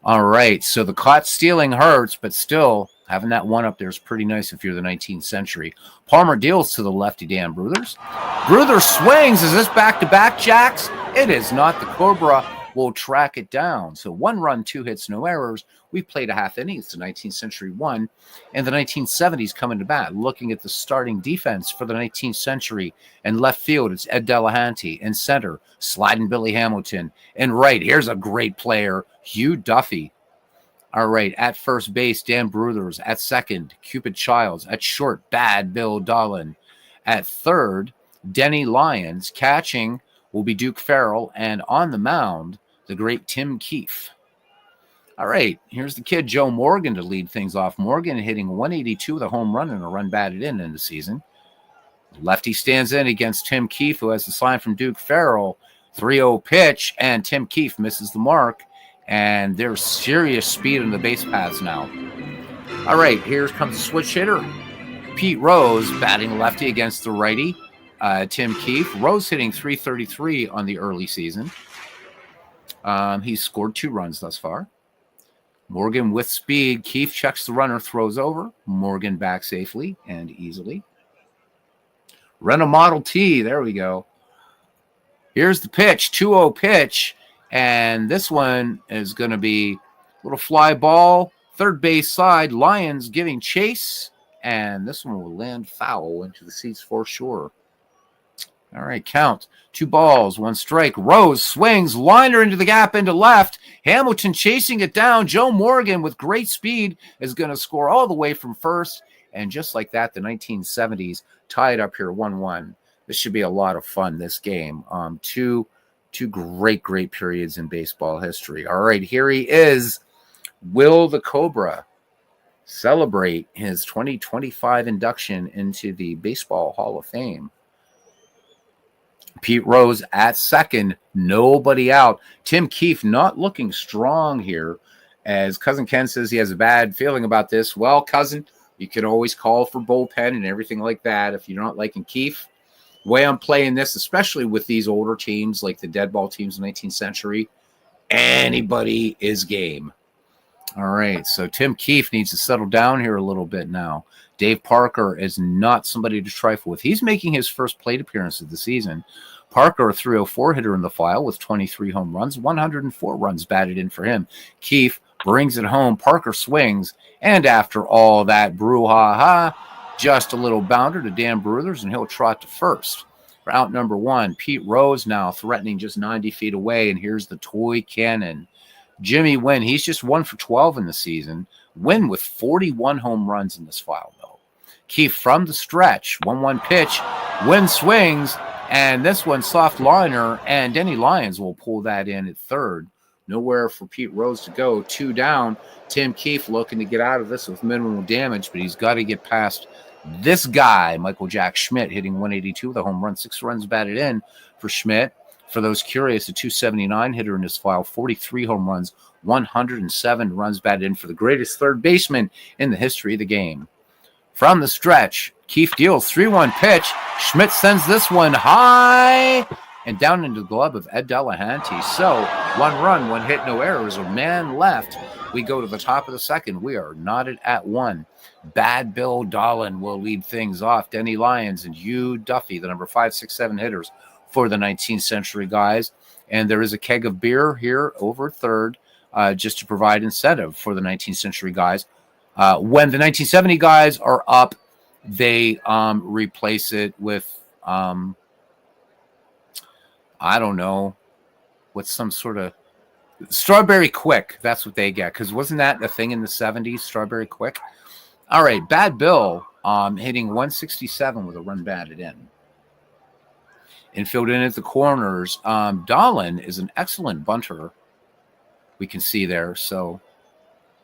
All right, so the caught stealing hurts, but still having that 1 up there is pretty nice if you're the 19th century. Palmer deals to the lefty Dan Bruthers. Bruthers swings. Is this back-to-back jacks? It is not. The Cobra will track it down. So 1 run, 2 hits, no errors. We played a half inning. It's the 19th century 1. And the 1970s coming to bat. Looking at the starting defense for the 19th century. In left field, it's Ed Delahanty. In center, Sliding Billy Hamilton. And right, here's a great player, Hugh Duffy. All right, at first base, Dan Bruthers. At second, Cupid Childs. At short, Bad Bill Dolan. At third, Denny Lyons. Catching will be Duke Farrell. And on the mound, the great Tim Keefe. All right, here's the kid, Joe Morgan, to lead things off. Morgan hitting 182 with a home run and a run batted in the season. Lefty stands in against Tim Keefe, who has the sign from Duke Farrell. 3-0 pitch, and Tim Keefe misses the mark. And there's serious speed on the base paths now. All right, here comes the switch hitter. Pete Rose batting lefty against the righty, Tim Keefe. Rose hitting 333 on the early season. He's scored 2 runs thus far. Morgan with speed. Keefe checks the runner, throws over. Morgan back safely and easily. Run a Model T. There we go. Here's the pitch, 2-0 pitch. And this one is going to be a little fly ball, third base side. Lyons giving chase. And this one will land foul into the seats for sure. All right, count. 2 balls, 1 strike. Rose swings, liner into the gap into left. Hamilton chasing it down. Joe Morgan with great speed is going to score all the way from first. And just like that, the 1970s tied up here 1-1. This should be a lot of fun, this game. Two great periods in baseball history. All right, here he is. Will the Cobra celebrate his 2025 induction into the Baseball Hall of Fame? Pete Rose at second, nobody out. Tim Keefe not looking strong here, as Cousin Ken says he has a bad feeling about this. Well, Cousin, you could always call for bullpen and everything like that if you're not liking Keefe. The way I'm playing this, especially with these older teams like the dead ball teams in the 19th century, anybody is game. All right, so Tim Keefe needs to settle down here a little bit now. Dave Parker is not somebody to trifle with. He's making his first plate appearance of the season. Parker, a 304 hitter in the file with 23 home runs, 104 runs batted in for him. Keefe brings it home. Parker swings, and after all that brouhaha, just a little bounder to Dan Bruthers, and he'll trot to first. For out number 1, Pete Rose now threatening just 90 feet away, and here's the toy cannon. Jimmy Wynn, he's just 1 for 12 in the season. Wynn with 41 home runs in this file, though. Keefe from the stretch, 1-1 pitch. Wynn swings, and this one soft liner, and Denny Lyons will pull that in at third. Nowhere for Pete Rose to go. 2 down. Tim Keefe looking to get out of this with minimal damage, but he's got to get past this guy, Michael Jack Schmidt, hitting 182 with a home run, 6 runs batted in for Schmidt. For those curious, a 279 hitter in this file, 43 home runs, 107 runs batted in for the greatest third baseman in the history of the game. From the stretch, Keefe deals 3-1 pitch. Schmidt sends this one high and down into the glove of Ed Delahanty. So 1 run, 1 hit, no errors, a man left. We go to the top of the second. We are knotted at 1. Bad Bill Dolan will lead things off. Denny Lyons and Hugh Duffy, the number 5, 6, 7 hitters for the 19th century guys. And there is a keg of beer here over third just to provide incentive for the 19th century guys. When the 1970 guys are up, they replace it with, I don't know, with some sort of Strawberry Quick. That's what they get, because wasn't that a thing in the 70s, Strawberry Quick? All right, Bad Bill hitting 167 with a run batted in. Infield in at the corners. Dolan is an excellent bunter, we can see there, so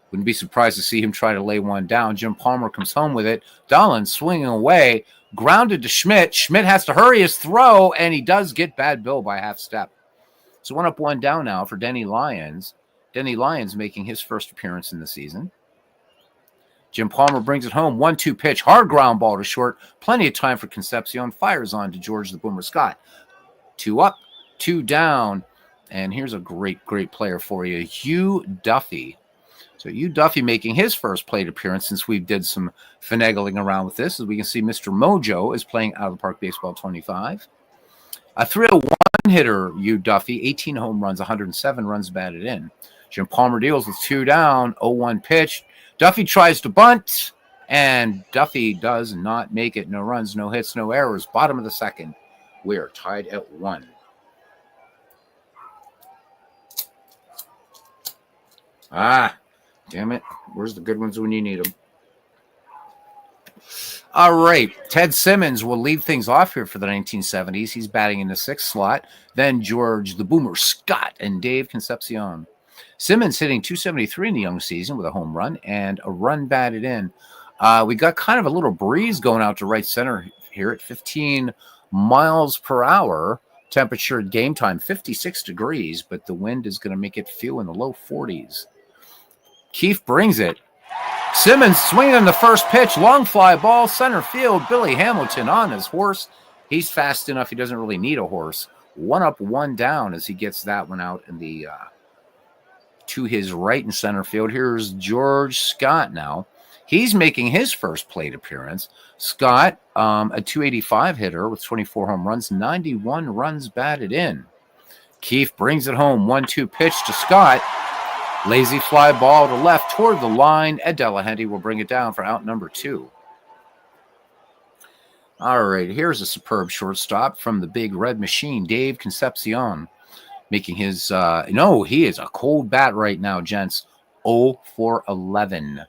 wouldn't be surprised to see him try to lay one down. Jim Palmer comes home with it. Dolan swinging away, grounded to Schmidt. Schmidt has to hurry his throw, and he does get Bad Bill by half step. So 1 up, 1 down now for Denny Lyons. Denny Lyons making his first appearance in the season. Jim Palmer brings it home. 1-2 pitch, hard ground ball to short. Plenty of time for Concepcion. Fires on to George the Boomer Scott. 2 up, 2 down. And here's a great player for you, Hugh Duffy. So Hugh Duffy making his first plate appearance since we did some finagling around with this. As we can see, Mr. Mojo is playing out of the park baseball 25. A 301 hitter, Hugh Duffy, 18 home runs, 107 runs batted in. Jim Palmer deals with 2 down, 0-1 pitch. Duffy tries to bunt, and Duffy does not make it. No runs, no hits, no errors. Bottom of the second. We are tied at 1. Damn it. Where's the good ones when you need them? All right. Ted Simmons will lead things off here for the 1970s. He's batting in the 6th slot. Then George the Boomer Scott and Dave Concepcion. Simmons hitting 273 in the young season with a home run and a run batted in. We got kind of a little breeze going out to right center here at 15 miles per hour. Temperature at game time, 56 degrees, but the wind is going to make it feel in the low 40s. Keefe brings it. Simmons swinging on the first pitch. Long fly ball, center field. Billy Hamilton on his horse. He's fast enough. He doesn't really need a horse. 1 up, 1 down as he gets that one out in the to his right in center field. Here's George Scott now. He's making his first plate appearance. Scott, a 285 hitter with 24 home runs, 91 runs batted in. Keefe brings it home. 1-2 pitch to Scott. Lazy fly ball to left toward the line. Ed Delahanty will bring it down for out number 2. All right, here's a superb shortstop from the big red machine, Dave Concepcion, making his, he is a cold bat right now, gents. 0 for 11.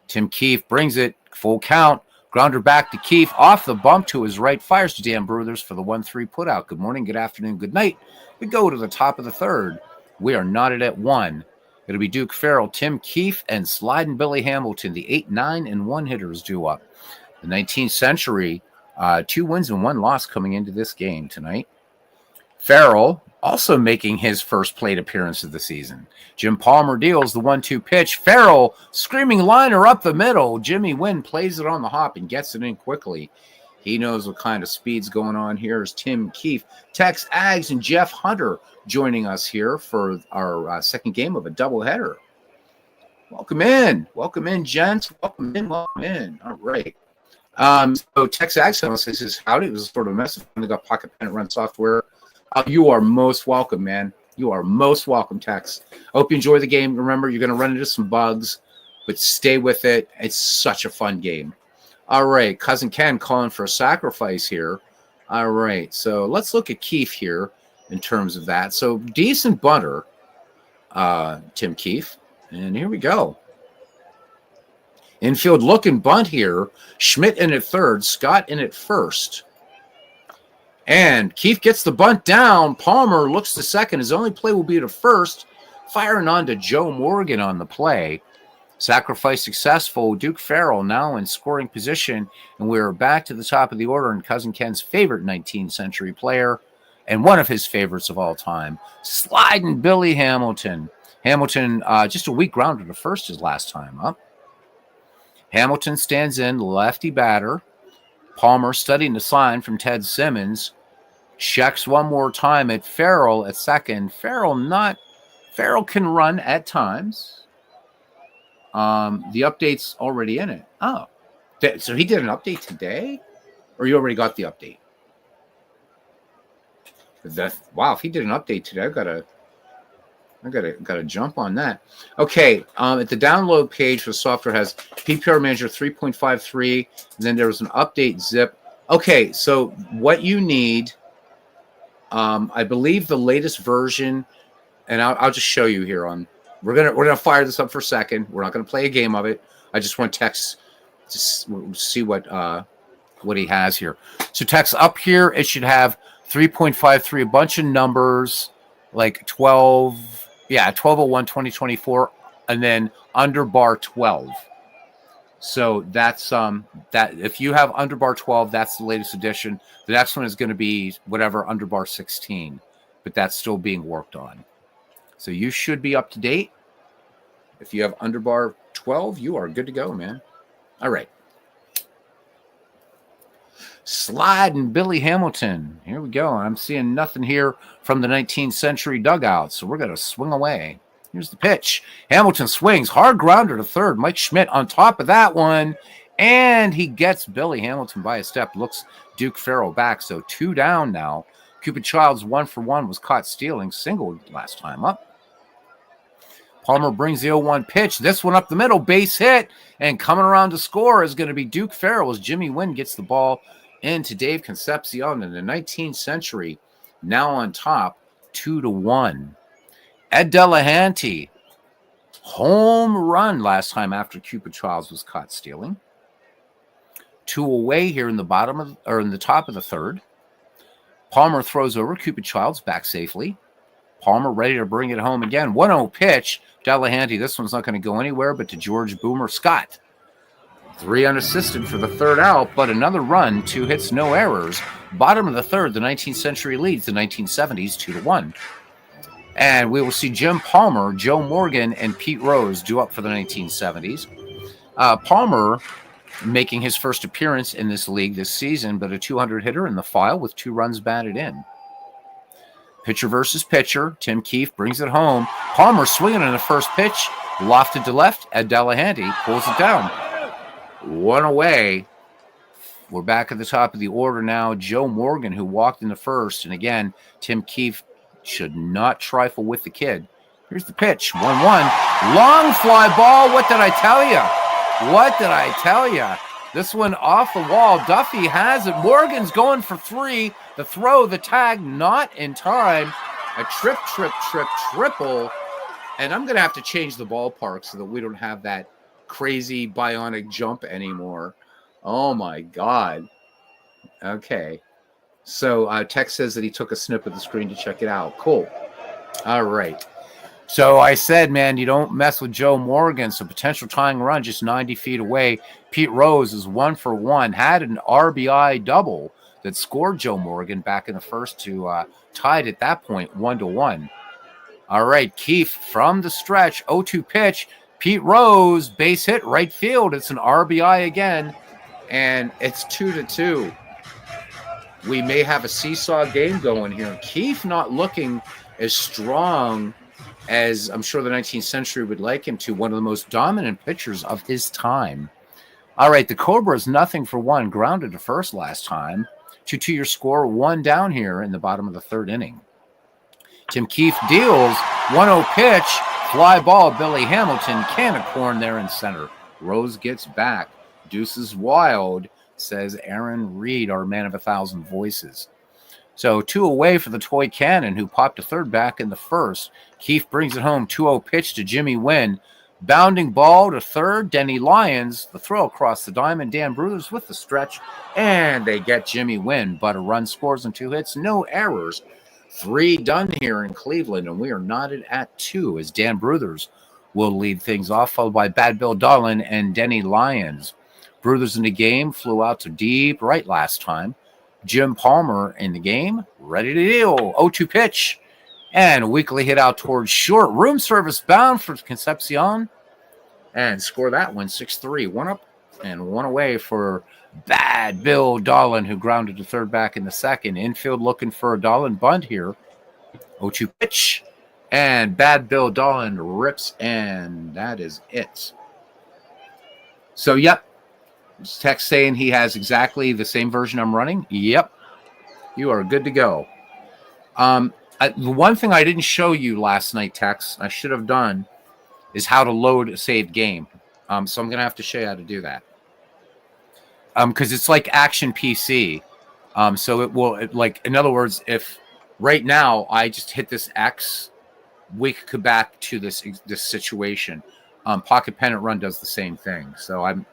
Tim Keefe brings it, full count. Grounder back to Keefe, off the bump to his right, fires to Dan Brothers for the 1-3 putout. Good morning, good afternoon, good night. We go to the top of the 3rd. We are knotted at 1. It'll be Duke Farrell, Tim Keefe, and sliding Billy Hamilton. The 8, 9, and 1 hitters due up. The 19th century, 2 wins and 1 loss coming into this game tonight. Farrell also making his first plate appearance of the season. Jim Palmer deals the 1-2 pitch. Farrell, screaming liner up the middle. Jimmy Wynn plays it on the hop and gets it in quickly. He knows what kind of speed's going on here. Is Tim Keefe, Tex Aggs, and Jeff Hunter joining us here for our second game of a doubleheader. Welcome in, gents. Welcome in. All right. So Tex Aggs says, howdy. It was sort of a mess. I got Pocket Pen Run software. You are most welcome, man. You are most welcome, Tex. I hope you enjoy the game. Remember, you're going to run into some bugs, but stay with it. It's such a fun game. All right, Cousin Ken calling for a sacrifice here. All right, so let's look at Keefe here in terms of that. So decent bunter, Tim Keefe. And here we go. Infield looking bunt here. Schmidt in at 3rd, Scott in at 1st. And Keefe gets the bunt down. Palmer looks to 2nd. His only play will be to 1st. Firing on to Joe Morgan on the play. Sacrifice successful. Duke Farrell now in scoring position. And we're back to the top of the order and Cousin Ken's favorite 19th century player and one of his favorites of all time, sliding Billy Hamilton. Hamilton, just a weak grounder to 1st his last time up. Hamilton stands in, lefty batter. Palmer studying the sign from Ted Simmons. Checks one more time at Farrell at 2nd. Farrell can run at times. The update's already in it. Oh, so he did an update today, or you already got the update? Wow, if he did an update today, I gotta jump on that. Okay, at the download page for the software has PPR Manager 3.53, and then there was an update zip. Okay, so what you need, I believe the latest version, and I'll just show you here on. We're gonna fire this up for a second. We're not gonna play a game of it. I just want Tex to see what he has here. So Tex up here, it should have 3.53, a bunch of numbers like 12/01/2024, and then under bar 12. So that's that. If you have under bar 12, that's the latest edition. The next one is going to be whatever under bar 16, but that's still being worked on. So you should be up to date. If you have under bar 12, you are good to go, man. All right. Sliding Billy Hamilton. Here we go. I'm seeing nothing here from the 19th century dugout, so we're going to swing away. Here's the pitch. Hamilton swings. Hard grounder to 3rd. Mike Schmidt on top of that one, and he gets Billy Hamilton by a step. Looks Duke Farrell back, so 2 down now. Cupid Childs 1 for 1 was caught stealing. Singled last time up. Palmer brings the 0-1 pitch. This one up the middle. Base hit, and coming around to score is going to be Duke Farrell as Jimmy Wynn gets the ball into Dave Concepcion in the 19th century, now on top, 2-1. Ed Delahanty Home run last time after Cupid Childs was caught stealing. 2 away here in the top of the third. Palmer throws over. Cupid Childs back safely. Palmer ready to bring it home again. 1-0 pitch. Delahanty, this one's not going to go anywhere but to George Boomer Scott. 3 unassisted for the third out, but another run, 2 hits, no errors. Bottom of the third, the 19th century leads the 1970s 2-1. And we will see Jim Palmer, Joe Morgan, and Pete Rose due up for the 1970s. Palmer making his first appearance in this league this season, but a 200 hitter in the file with 2 runs batted in. Pitcher versus pitcher. Tim Keefe brings it home. Palmer swinging on the first pitch, lofted to left. Ed Delahanty pulls it down. 1 away. We're back at the top of the order now. Joe Morgan, who walked in the first. And again, Tim Keefe should not trifle with the kid. Here's the pitch. 1-1. Long fly ball. What did I tell you? What did I tell you? This one off the wall. Duffy has it. Morgan's going for 3. The throw, the tag, not in time. A triple. And I'm going to have to change the ballpark so that we don't have that crazy bionic jump anymore. Oh, my God. Okay. So Tex says that he took a snip of the screen to check it out. Cool. All right. So I said, man, you don't mess with Joe Morgan. So potential tying run just 90 feet away. Pete Rose is 1 for 1. Had an RBI double that scored Joe Morgan back in the first to tied at that point 1-1. All right, Keefe from the stretch. 0-2 pitch. Pete Rose, base hit, right field. It's an RBI again, and it's 2-2. We may have a seesaw game going here. Keefe not looking as strong as I'm sure the 19th century would like him to. One of the most dominant pitchers of his time. All right, the Cobras, 0-1, grounded to first last time. 2-2 your score, 1 down here in the bottom of the third inning. Tim Keefe deals, 1-0 pitch, fly ball, Billy Hamilton, can of corn there in center. Rose gets back, deuces wild, says Aaron Reed, our man of 1,000 voices. So 2 away for the toy cannon, who popped a third back in the first. Keefe brings it home, 2-0 pitch to Jimmy Wynn. Bounding ball to third, Denny Lyons. The throw across the diamond, Dan Bruthers with the stretch. And they get Jimmy Wynn, but a run scores and 2 hits, no errors. 3 done here in Cleveland, and we are knotted at 2 as Dan Bruthers will lead things off, followed by Bad Bill Dolan and Denny Lyons. Bruthers in the game, flew out to deep right last time. Jim Palmer in the game, ready to deal. 0-2 pitch. And a weakly hit out towards short. Room service bound for Concepcion. And score that one 6-3. 1 up and 1 away for Bad Bill Dolan, who grounded to third back in the second. Infield looking for a Dolan bunt here. 0-2 pitch. And Bad Bill Dolan rips, and that is it. So, yep. Text saying he has exactly the same version I'm running. Yep. You are good to go. The one thing I didn't show you last night, Tex, I should have done, is how to load a saved game. So I'm going to have to show you how to do that. Because it's like Action PC. So it will, in other words, if right now I just hit this X, we could come back to this situation. Pocket Pennant Run does the same thing. So I'm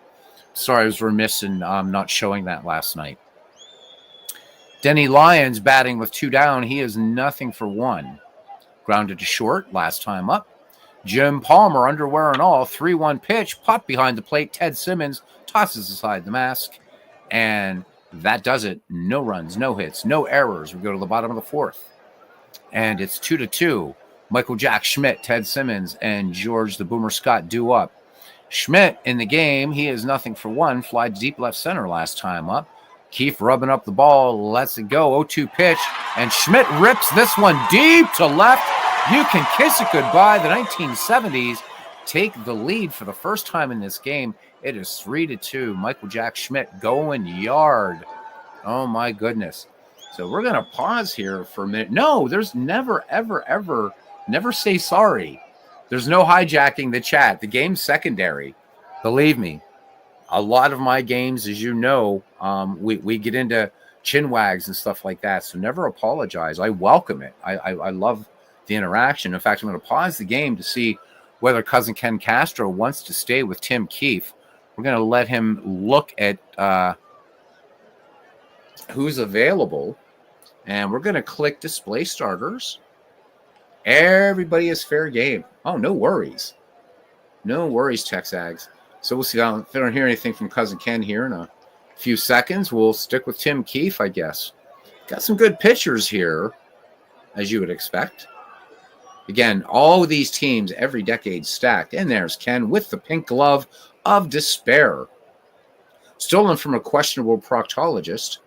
sorry I was remiss in not showing that last night. Denny Lyons batting with 2 down. He is 0-1. Grounded to short last time up. Jim Palmer, underwear and all, 3-1 pitch, popped behind the plate. Ted Simmons tosses aside the mask, and that does it. No runs, no hits, no errors. We go to the bottom of the fourth, and it's 2-2. Michael Jack Schmidt, Ted Simmons, and George the Boomer Scott due up. Schmidt in the game, he is 0-1, fly deep left center last time up. Keefe rubbing up the ball, lets it go, 0-2 pitch, and Schmidt rips this one deep to left. You can kiss it goodbye. The 1970s take the lead for the first time in this game. It is 3-2. Michael Jack Schmidt going yard. Oh, my goodness. So we're going to pause here for a minute. No, there's never, ever say sorry. There's no hijacking the chat. The game's secondary. Believe me. A lot of my games, as you know, we get into chin wags and stuff like that. So never apologize. I welcome it. I love the interaction. In fact, I'm going to pause the game to see whether Cousin Ken Castro wants to stay with Tim Keefe. We're going to let him look at who's available, and we're going to click Display Starters. Everybody is fair game. Oh, no worries. No worries, Texags. So we'll see. If I don't hear anything from Cousin Ken here in a few seconds, we'll stick with Tim Keefe, I guess. Got some good pitchers here, as you would expect. Again, all of these teams every decade stacked. And there's Ken with the pink glove of despair. Stolen from a questionable proctologist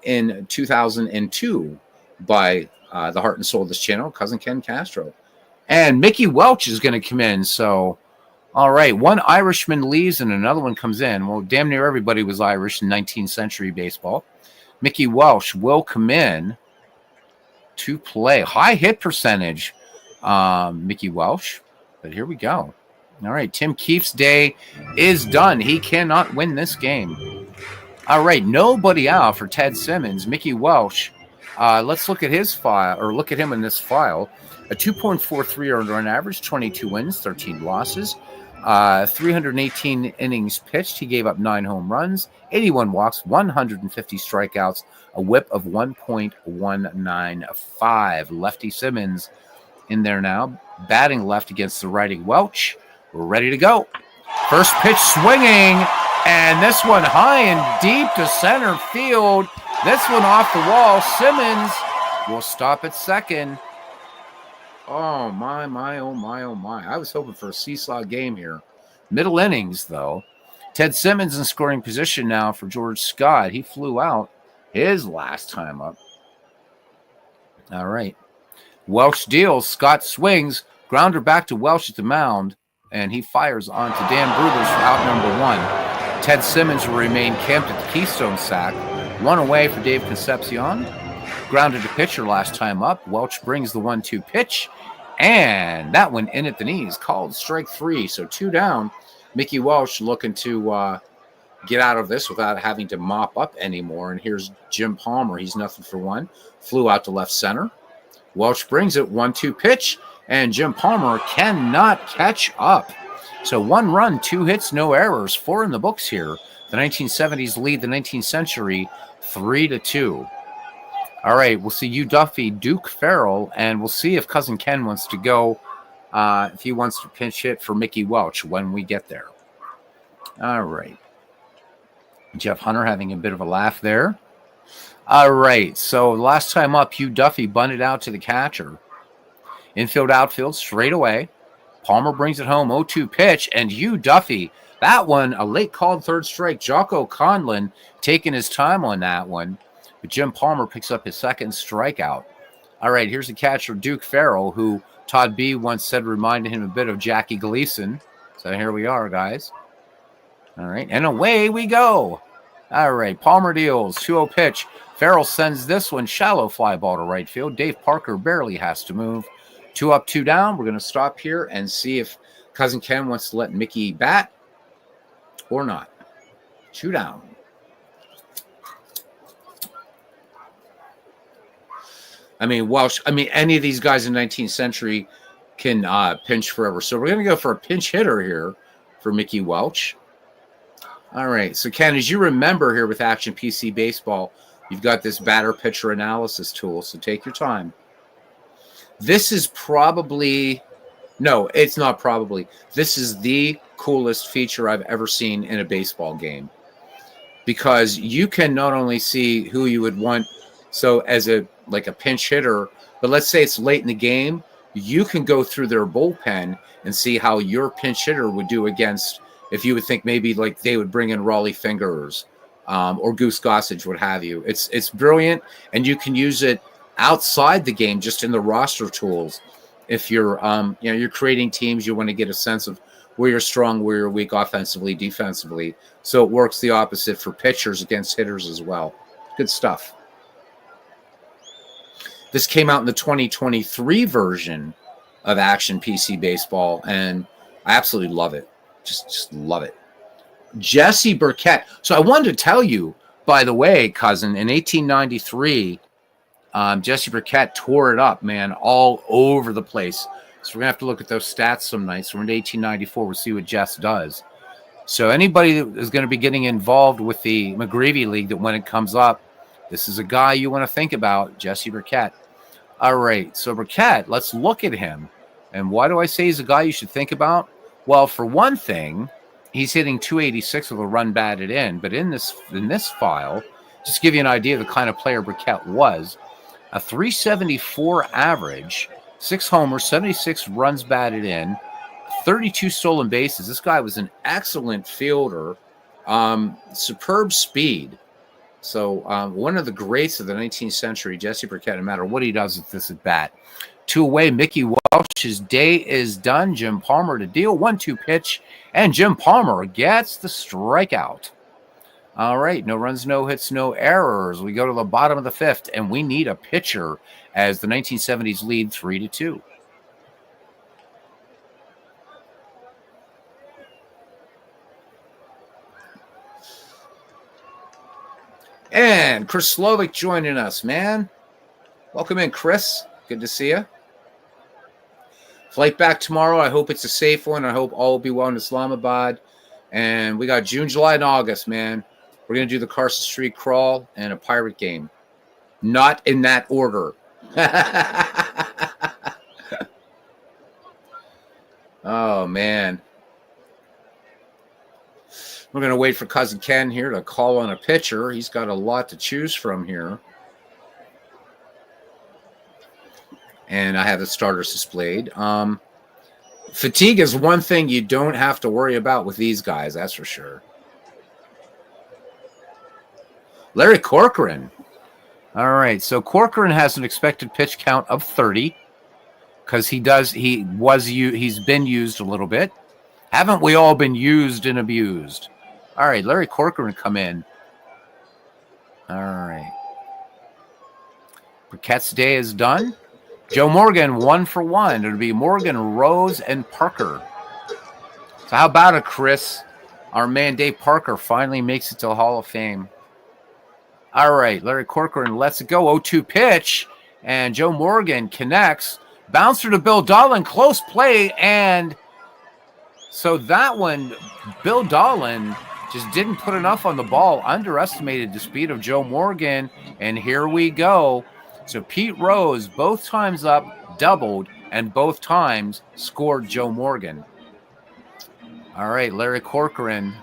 in 2002 by the heart and soul of this channel, Cousin Ken Castro. And Mickey Welch is going to come in. So, all right, one Irishman leaves and another one comes in. Well, damn near everybody was Irish in 19th century baseball. Mickey Welch will come in to play. High hit percentage, Mickey Welch. But here we go. All right, Tim Keefe's day is done. He cannot win this game. All right, nobody out for Ted Simmons. Mickey Welch, let's look at his file, or look at him in this file. A 2.43 earned run average, 22 wins, 13 losses, 318 innings pitched. He gave up 9 home runs, 81 walks, 150 strikeouts, a whip of 1.195. Lefty Simmons in there now, batting left against the righty Welch. We're ready to go. First pitch swinging, and this one high and deep to center field. This one off the wall. Simmons will stop at second. Oh, my, oh, my, oh, my. I was hoping for a seesaw game here. Middle innings, though. Ted Simmons in scoring position now for George Scott. He flew out his last time up. All right. Welch deals. Scott swings. Grounder back to Welch at the mound. And he fires on to Dan Brugers for out number 1. Ted Simmons will remain camped at the Keystone sack. 1 away for Dave Concepcion. Grounded to pitcher last time up. Welch brings the 1-2 pitch. And that one in at the knees. Called strike 3. So 2 down. Mickey Welch looking to get out of this without having to mop up anymore. And here's Jim Palmer. He's nothing for 1. Flew out to left center. Welch brings it. 1-2 pitch. And Jim Palmer cannot catch up. So 1 run, 2 hits, no errors. 4 in the books here. The 1970s lead the 19th century 3-2. All right, we'll see you, Duffy, Duke Farrell, and we'll see if Cousin Ken wants to go, if he wants to pinch hit for Mickey Welch when we get there. All right. Jeff Hunter having a bit of a laugh there. All right, so last time up, Hugh Duffy bunted out to the catcher. Infield, outfield, straight away. Palmer brings it home, 0-2 pitch, and Hugh Duffy, that one, a late called third strike. Jocko Conlon taking his time on that one. But Jim Palmer picks up his second strikeout. All right, here's the catcher, Duke Farrell, who Todd B. once said reminded him a bit of Jackie Gleason. So here we are, guys. All right, and away we go. All right, Palmer deals, 2-0 pitch. Farrell sends this one, shallow fly ball to right field. Dave Parker barely has to move. 2 up, 2 down. We're going to stop here and see if Cousin Ken wants to let Mickey bat or not. 2 down. I mean, Welch, any of these guys in 19th century can pinch forever. So we're going to go for a pinch hitter here for Mickey Welch. All right. So, Ken, as you remember here with Action PC Baseball, you've got this batter-pitcher analysis tool. So take your time. This is probably – no, it's not probably. This is the coolest feature I've ever seen in a baseball game because you can not only see who you would want – so as a pinch hitter, but let's say it's late in the game, you can go through their bullpen and see how your pinch hitter would do against, if you would think maybe like they would bring in Raleigh Fingers or Goose Gossage, what have you. It's brilliant, and you can use it outside the game, just in the roster tools. If you're you're creating teams, you want to get a sense of where you're strong, where you're weak offensively, defensively. So it works the opposite for pitchers against hitters as well. Good stuff. This came out in the 2023 version of Action PC Baseball, and I absolutely love it. Just love it. Jesse Burkett. So I wanted to tell you, by the way, cousin, in 1893, Jesse Burkett tore it up, man, all over the place. So we're going to have to look at those stats some nights. We're in 1894. We'll see what Jess does. So anybody that is going to be getting involved with the McGreevy League, that when it comes up, this is a guy you want to think about, Jesse Burkett. All right, so Burkett, let's look at him. And why do I say he's a guy you should think about? Well, for one thing, he's hitting 286 with a run batted in. But in this file, just to give you an idea of the kind of player Burkett was, a 374 average, 6 homers, 76 runs batted in, 32 stolen bases. This guy was an excellent fielder, superb speed. So one of the greats of the 19th century, Jesse Burkett, no matter what he does with this at bat. 2 away, Mickey Welch's day is done. Jim Palmer to deal. 1-2 pitch, and Jim Palmer gets the strikeout. All right, no runs, no hits, no errors. We go to the bottom of the 5th, and we need a pitcher as the 1970s lead 3-2. And Chris Slovic joining us, man. Welcome in, Chris. Good to see you. Flight back tomorrow. I hope it's a safe one. I hope all will be well in Islamabad. And we got June, July, and August, man. We're going to do the Carson Street Crawl and a Pirate game. Not in that order. Oh, man. We're going to wait for Cousin Ken here to call on a pitcher. He's got a lot to choose from here. And I have the starters displayed. Fatigue is one thing you don't have to worry about with these guys, that's for sure. Larry Corcoran. All right, so Corcoran has an expected pitch count of 30 because he's been used a little bit. Haven't we all been used and abused? All right, Larry Corcoran come in. All right. Burkett's day is done. Joe Morgan, 1 for 1. It'll be Morgan, Rose, and Parker. So how about it, Chris? Our man Dave Parker finally makes it to the Hall of Fame. All right, Larry Corcoran lets it go. 0-2 pitch, and Joe Morgan connects. Bouncer to Bill Dolan, close play, and so that one, Bill Dolan just didn't put enough on the ball, underestimated the speed of Joe Morgan, and here we go. So Pete Rose, both times up, doubled, and both times scored Joe Morgan. All right, Larry Corcoran,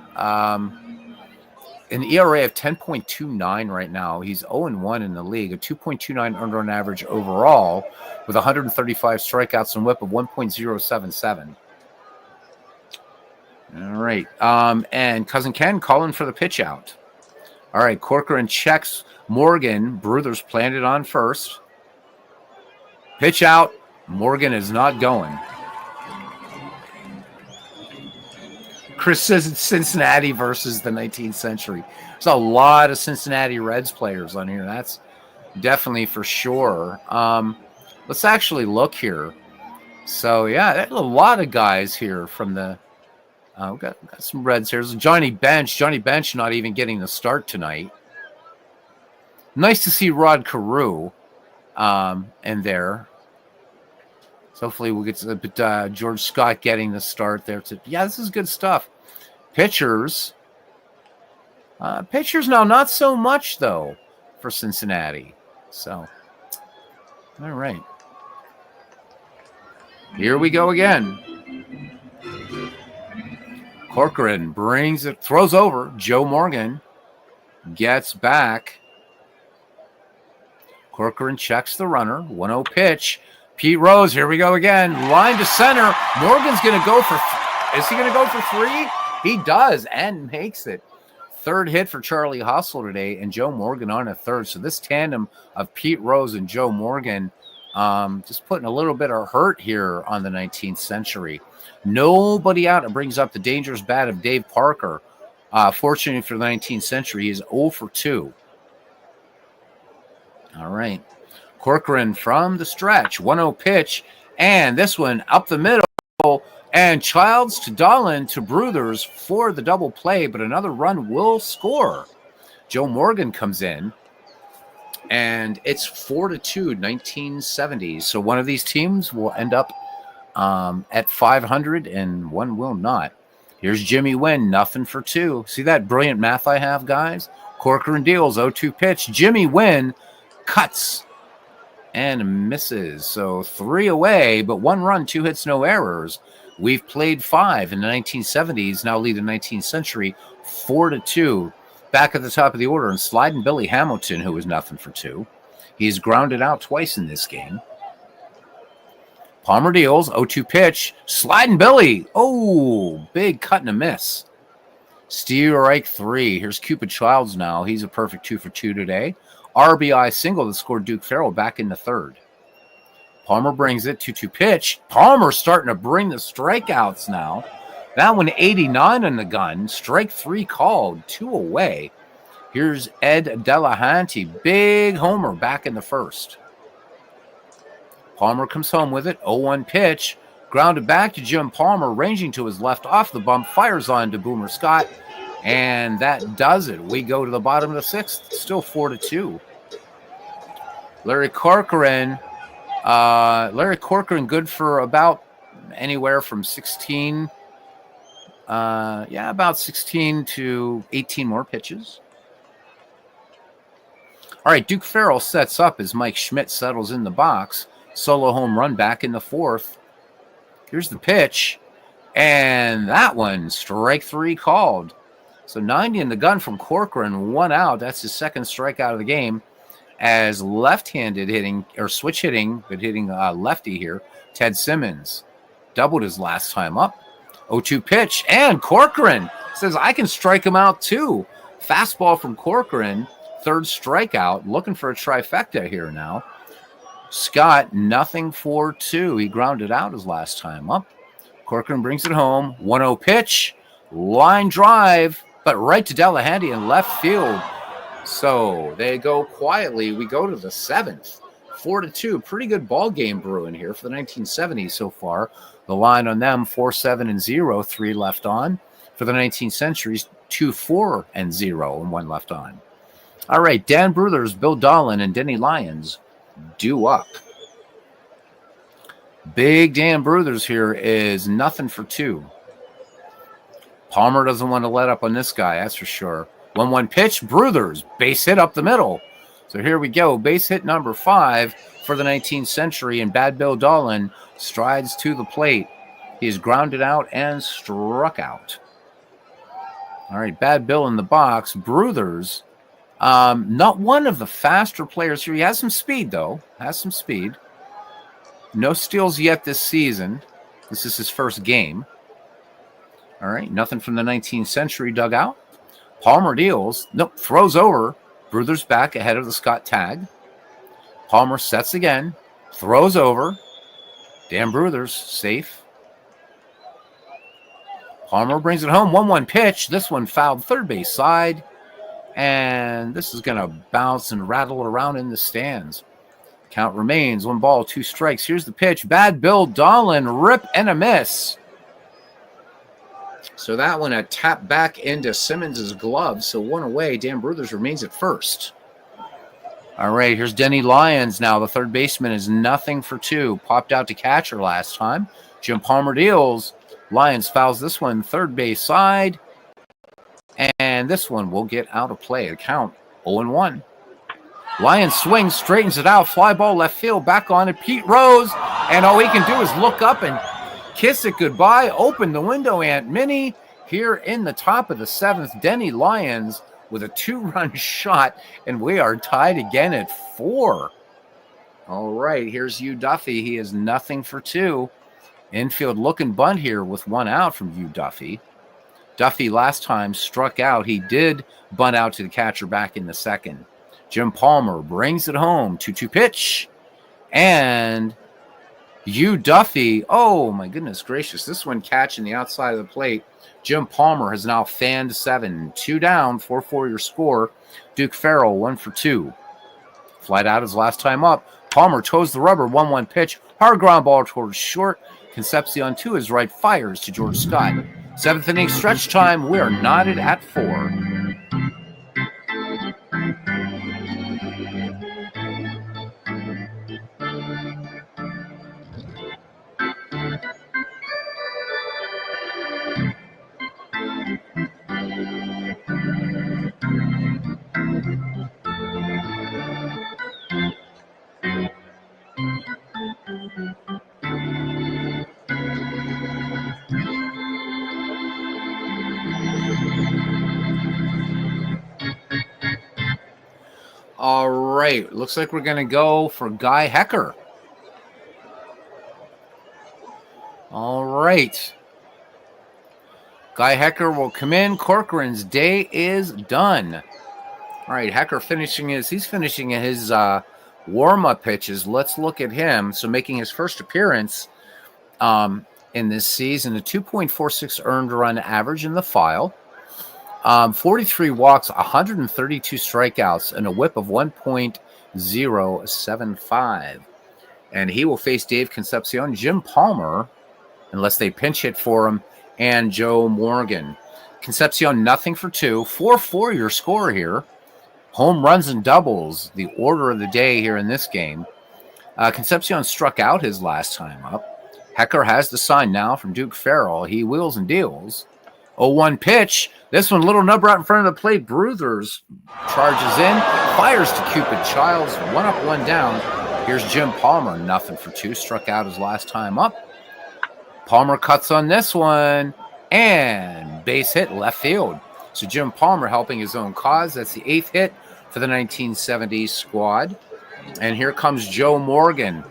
an ERA of 10.29 right now. He's 0-1 in the league, a 2.29 earned run average overall, with 135 strikeouts and whip of 1.077. All right. And Cousin Ken calling for the pitch out. All right. Corcoran checks Morgan. Bruthers planted on first. Pitch out. Morgan is not going. Chris says it's Cincinnati versus the 19th century. There's a lot of Cincinnati Reds players on here. That's definitely for sure. Let's actually look here. So, yeah, there's a lot of guys here from the we've got some Reds here. There's Johnny Bench. Johnny Bench not even getting the start tonight. Nice to see Rod Carew in there. So hopefully we'll get George Scott getting the start there. Yeah, this is good stuff. Pitchers. Pitchers now, not so much, though, for Cincinnati. So, all right. Here we go again. Corcoran brings it, throws over. Joe Morgan gets back. Corcoran checks the runner. 1-0 pitch. Pete Rose, here we go again. Line to center. Morgan's going to go for, is he going to go for 3? He does and makes it. Third hit for Charlie Hustle today, and Joe Morgan on a third. So this tandem of Pete Rose and Joe Morgan just putting a little bit of hurt here on the 19th century. Nobody out. It brings up the dangerous bat of Dave Parker. Fortunately for the 19th century, he is 0 for 2. All right. Corcoran from the stretch. 1-0 pitch. And this one up the middle. And Childs to Dolan to Bruthers for the double play. But another run will score. Joe Morgan comes in. And it's 4-2, 1970s. So one of these teams will end up at 500 and one will not. Here's Jimmy Wynn, nothing for two. See that brilliant math I have, guys? Corcoran deals, 0-2 pitch. Jimmy Wynn cuts and misses. So 3 away, but 1 run, 2 hits, no errors. We've played 5 in the 1970s, now lead the 19th century, 4-2. Back at the top of the order, and sliding Billy Hamilton, who was nothing for two. He's grounded out twice in this game. Palmer deals, 0-2 pitch, sliding Billy. Oh, big cut and a miss. Strike 3. Here's Cupid Childs now. He's a perfect 2 for 2 today. RBI single that scored Duke Farrell back in the third. Palmer brings it, 2-2 pitch. Palmer starting to bring the strikeouts now. That one 89 on the gun. Strike 3 called, 2 away. Here's Ed Delahanty. Big homer back in the first. Palmer comes home with it. 0-1 pitch. Grounded back to Jim Palmer, ranging to his left off the bump. Fires on to Boomer Scott. And that does it. We go to the bottom of the sixth. Still 4-2. Larry Corcoran. Good for about anywhere from 16. About 16 to 18 more pitches. All right, Duke Farrell sets up as Mike Schmidt settles in the box. Solo home run back in the fourth. Here's the pitch. And that one, strike 3 called. So 90 in the gun from Corcoran, 1 out. That's his second strikeout of the game. As left-handed hitting, or switch hitting, but hitting lefty here, Ted Simmons doubled his last time up. 0-2 pitch, and Corcoran says, I can strike him out too. Fastball from Corcoran, third strikeout, looking for a trifecta here now. Scott, nothing for 2. He grounded out his last time up. Corcoran brings it home. 1-0 pitch, line drive, but right to Delahanty in left field. So they go quietly. We go to the 7th. 4-2. Pretty good ball game brewing here for the 1970s so far. The line on them, 4-7-0, 3 left on. For the 19th centuries, 2-4-0, and 1 left on. All right, Dan Bruthers, Bill Dolan, and Denny Lyons due up. Big Dan Bruthers here is nothing for 2. Palmer doesn't want to let up on this guy, that's for sure. 1-1 pitch, Bruthers, base hit up the middle. So here we go, base hit number 5 for the 19th century, and Bad Bill Dolan strides to the plate. He is grounded out and struck out. All right, Bad Bill in the box. Bruthers, not one of the faster players here. He has some speed, though. No steals yet this season. This is his first game. All right, nothing from the 19th century dugout. Palmer deals. Nope, throws over. Bruthers back ahead of the Scott tag. Palmer sets again. Throws over. Dan Bruthers safe. Palmer brings it home. 1-1 pitch. This one fouled third base side. And this is going to bounce and rattle around in the stands. Count remains 1 ball, 2 strikes. Here's the pitch. Bad Bill Dolan, rip and a miss. So that one a tap back into Simmons' glove. So 1 away. Dan Bruthers remains at first. All right, here's Denny Lyons now. The third baseman is nothing for 2. Popped out to catcher last time. Jim Palmer deals. Lyons fouls this one third base side. And this one will get out of play. The count 0-1. Lyons swings, straightens it out. Fly ball left field. Back on it. Pete Rose. And all he can do is look up and kiss it goodbye. Open the window, Aunt Minnie. Here in the top of the 7th, Denny Lyons with a 2-run shot. And we are tied again at 4. All right, here's Hugh Duffy. He is nothing for 2. Infield looking bunt here with 1 out from Hugh Duffy. Duffy last time struck out. He did bunt out to the catcher back in the second. Jim Palmer brings it home. 2-2 pitch. And Hugh Duffy, oh my goodness gracious, this one catching the outside of the plate. Jim Palmer has now fanned 7. 2 down, 4-4 your score. Duke Farrell, 1 for 2. Flight out his last time up. Palmer toes the rubber, 1-1 pitch. Hard ground ball towards short. Concepcion to his right fires to George Scott. 7th inning stretch time. We are knotted at 4. All right. Looks like we're going to go for Guy Hecker. All right. Guy Hecker will come in. Corcoran's day is done. All right. Hecker finishing his warm-up pitches. Let's look at him. So making his first appearance in this season, a 2.46 earned run average in the file. 43 walks, 132 strikeouts, and a whip of 1.075. And he will face Dave Concepcion, Jim Palmer, unless they pinch hit for him, and Joe Morgan. Concepcion, nothing for 2. 4-4 your score here. Home runs and doubles, the order of the day here in this game. Concepcion struck out his last time up. Hecker has the sign now from Duke Farrell. He wheels and deals. 0-1 pitch. This one, little number out in front of the plate. Bruthers charges in, fires to Cupid Childs. 1 up, 1 down. Here's Jim Palmer, nothing for 2. Struck out his last time up. Palmer cuts on this one, and base hit left field. So Jim Palmer helping his own cause. That's the 8th hit for the 1970s squad. And here comes Joe Morgan.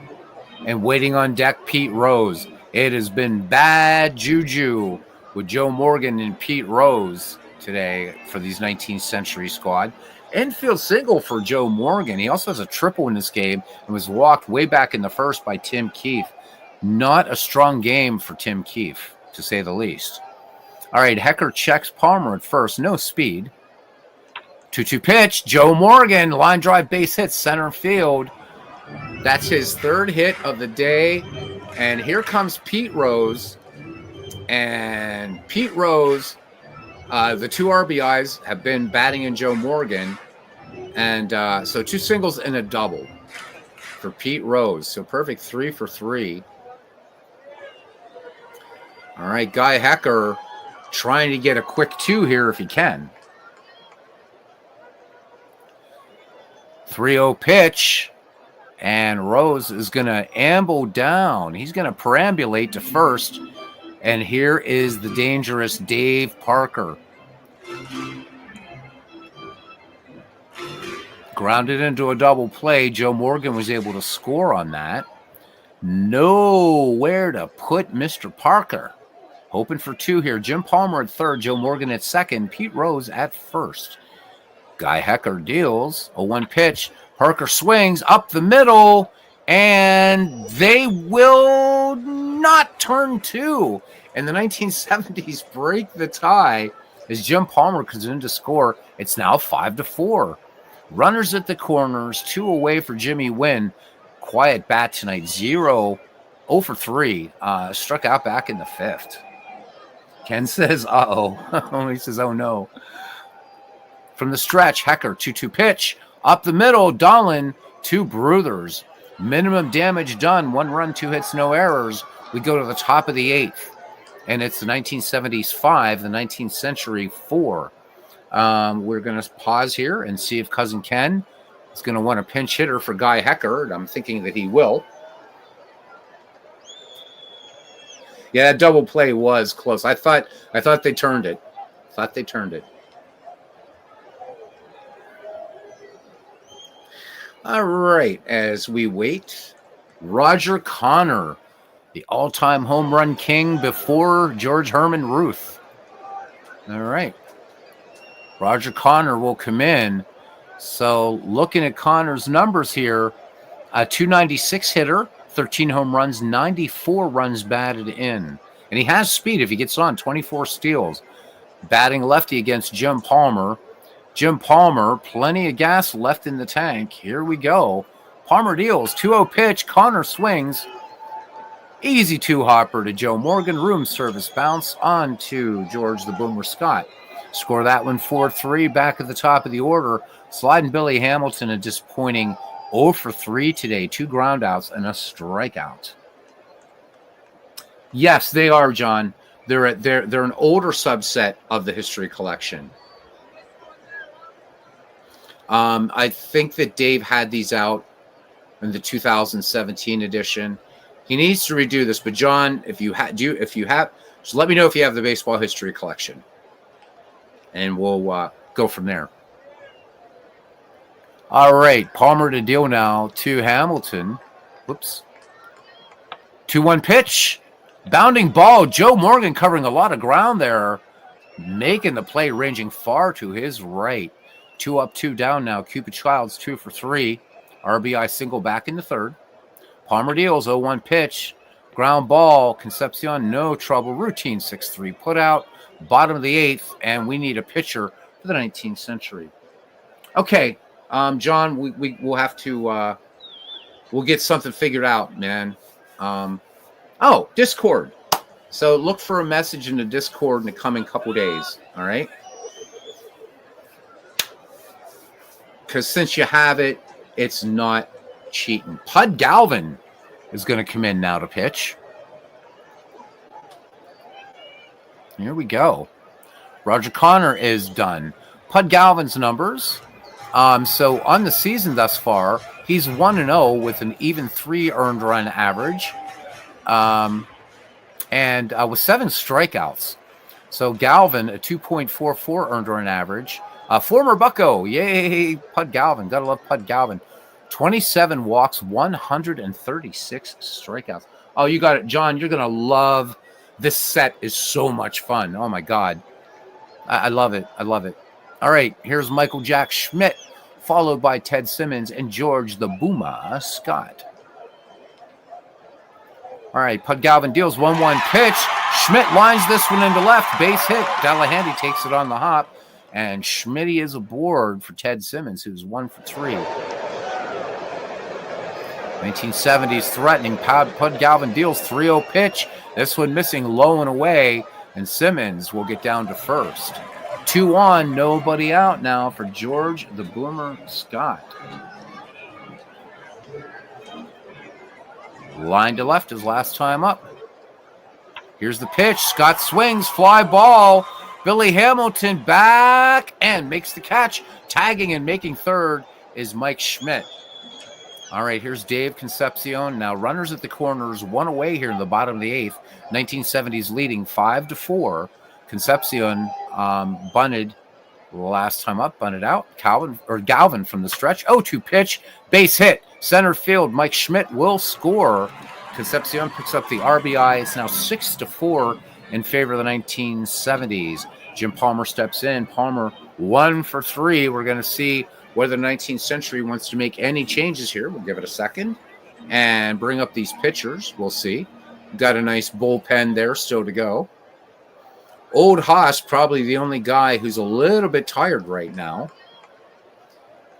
And waiting on deck, Pete Rose. It has been bad juju with Joe Morgan and Pete Rose today for these 19th century squad. Infield single for Joe Morgan. He also has a triple in this game and was walked way back in the first by Tim Keefe. Not a strong game for Tim Keefe, to say the least. All right, Hecker checks Palmer at first. No speed. 2-2 pitch. Joe Morgan, line drive base hit center field. That's his 3rd hit of the day. And here comes Pete Rose. And Pete Rose, the 2 RBIs have been batting in Joe Morgan. And so 2 singles and a double for Pete Rose. So perfect 3 for 3. All right, Guy Hecker trying to get a quick 2 here if he can. 3-0 pitch. And Rose is going to amble down. He's going to perambulate to first. And here is the dangerous Dave Parker. Grounded into a double play. Joe Morgan was able to score on that. Nowhere to put Mr. Parker. Hoping for 2 here. Jim Palmer at 3rd. Joe Morgan at 2nd. Pete Rose at 1st. Guy Hecker deals. 0-1 pitch. Parker swings up the middle, and they will not turn 2. And the 1970s break the tie as Jim Palmer comes in to score. It's now 5-4. Runners at the corners, 2 away for Jimmy Wynn. Quiet bat tonight, 0 for 3. Struck out back in the 5th. Ken says, uh-oh. He says, oh, no. From the stretch, Hecker, 2-2 pitch. Up the middle, Dolan, 2 Bruthers. Minimum damage done, 1 run, 2 hits, no errors. We go to the top of the 8th. And it's the 1970s 5, the 19th century 4. We're going to pause here and see if Cousin Ken is going to want a pinch hitter for Guy Hecker. And I'm thinking that he will. Yeah, that double play was close. I thought they turned it. All right, as we wait, Roger Connor, the all-time home run king before George Herman Ruth. All right. Roger Connor will come in. So looking at Connor's numbers here, a 296 hitter, 13 home runs, 94 runs batted in. And he has speed if he gets on, 24 steals. Batting lefty against Jim Palmer. Jim Palmer, plenty of gas left in the tank. Here we go. Palmer deals, 2-0 pitch. Connor swings. Easy 2-hopper to Joe Morgan. Room service bounce on to George the Boomer Scott. Score that one 4-3 back at the top of the order. Sliding Billy Hamilton, a disappointing 0 for 3 today. 2 groundouts and a strikeout. Yes, they are, John. They're an older subset of the history collection. I think that Dave had these out in the 2017 edition. He needs to redo this. But John, if you have, just let me know if you have the baseball history collection, and we'll go from there. All right, Palmer to deal now to Hamilton. Whoops. 2-1 pitch. Bounding ball. Joe Morgan covering a lot of ground there. Making the play, ranging far to his right. 2 up, 2 down now. Cupid Childs 2 for 3. RBI single back in the third. Palmer deals. 0-1 pitch. Ground ball. Concepcion, no trouble. Routine 6-3 put out. Bottom of the 8th, and we need a pitcher for the 19th century. Okay, John, we'll have to we'll get something figured out, man. Discord. So look for a message in the Discord in the coming couple days, all right? Because since you have it, it's not cheating. Pud Galvin is going to come in now to pitch. Here we go. Roger Connor is done. Pud Galvin's numbers. So on the season thus far, he's 1-0 with an even 3 earned run average. And with 7 strikeouts. So Galvin, a 2.44 earned run average. Former Bucko, yay, Pud Galvin. Gotta love Pud Galvin. 27 walks, 136 strikeouts. Oh, you got it, John. You're gonna love this set. Is so much fun. Oh my God, I love it. I love it. All right, here's Michael Jack Schmidt, followed by Ted Simmons and George the Boomer Scott. All right, Pud Galvin deals 1-1 pitch. Schmidt lines this one into left. Base hit. Delahanty takes it on the hop. And Schmitty is aboard for Ted Simmons, who's 1 for 3. 1970s threatening. Pud Galvin deals 3-0 pitch. This one missing low and away. And Simmons will get down to first. 2 on, nobody out now for George the Boomer Scott. Line to left his last time up. Here's the pitch. Scott swings, fly ball. Billy Hamilton back and makes the catch. Tagging and making third is Mike Schmidt. All right, here's Dave Concepcion. Now runners at the corners, 1 away here in the bottom of the 8th. 1970s leading 5-4. Concepcion bunted last time up, bunted out. Galvin from the stretch. 0-2 pitch, base hit. Center field, Mike Schmidt will score. Concepcion picks up the RBI. It's now 6-4 in favor of the 1970s. Jim Palmer steps in. Palmer 1 for 3. We're going to see whether the 19th century wants to make any changes here. We'll give it a second and bring up these pitchers. We'll see. Got a nice bullpen there still to go. Old Haas, probably the only guy who's a little bit tired right now.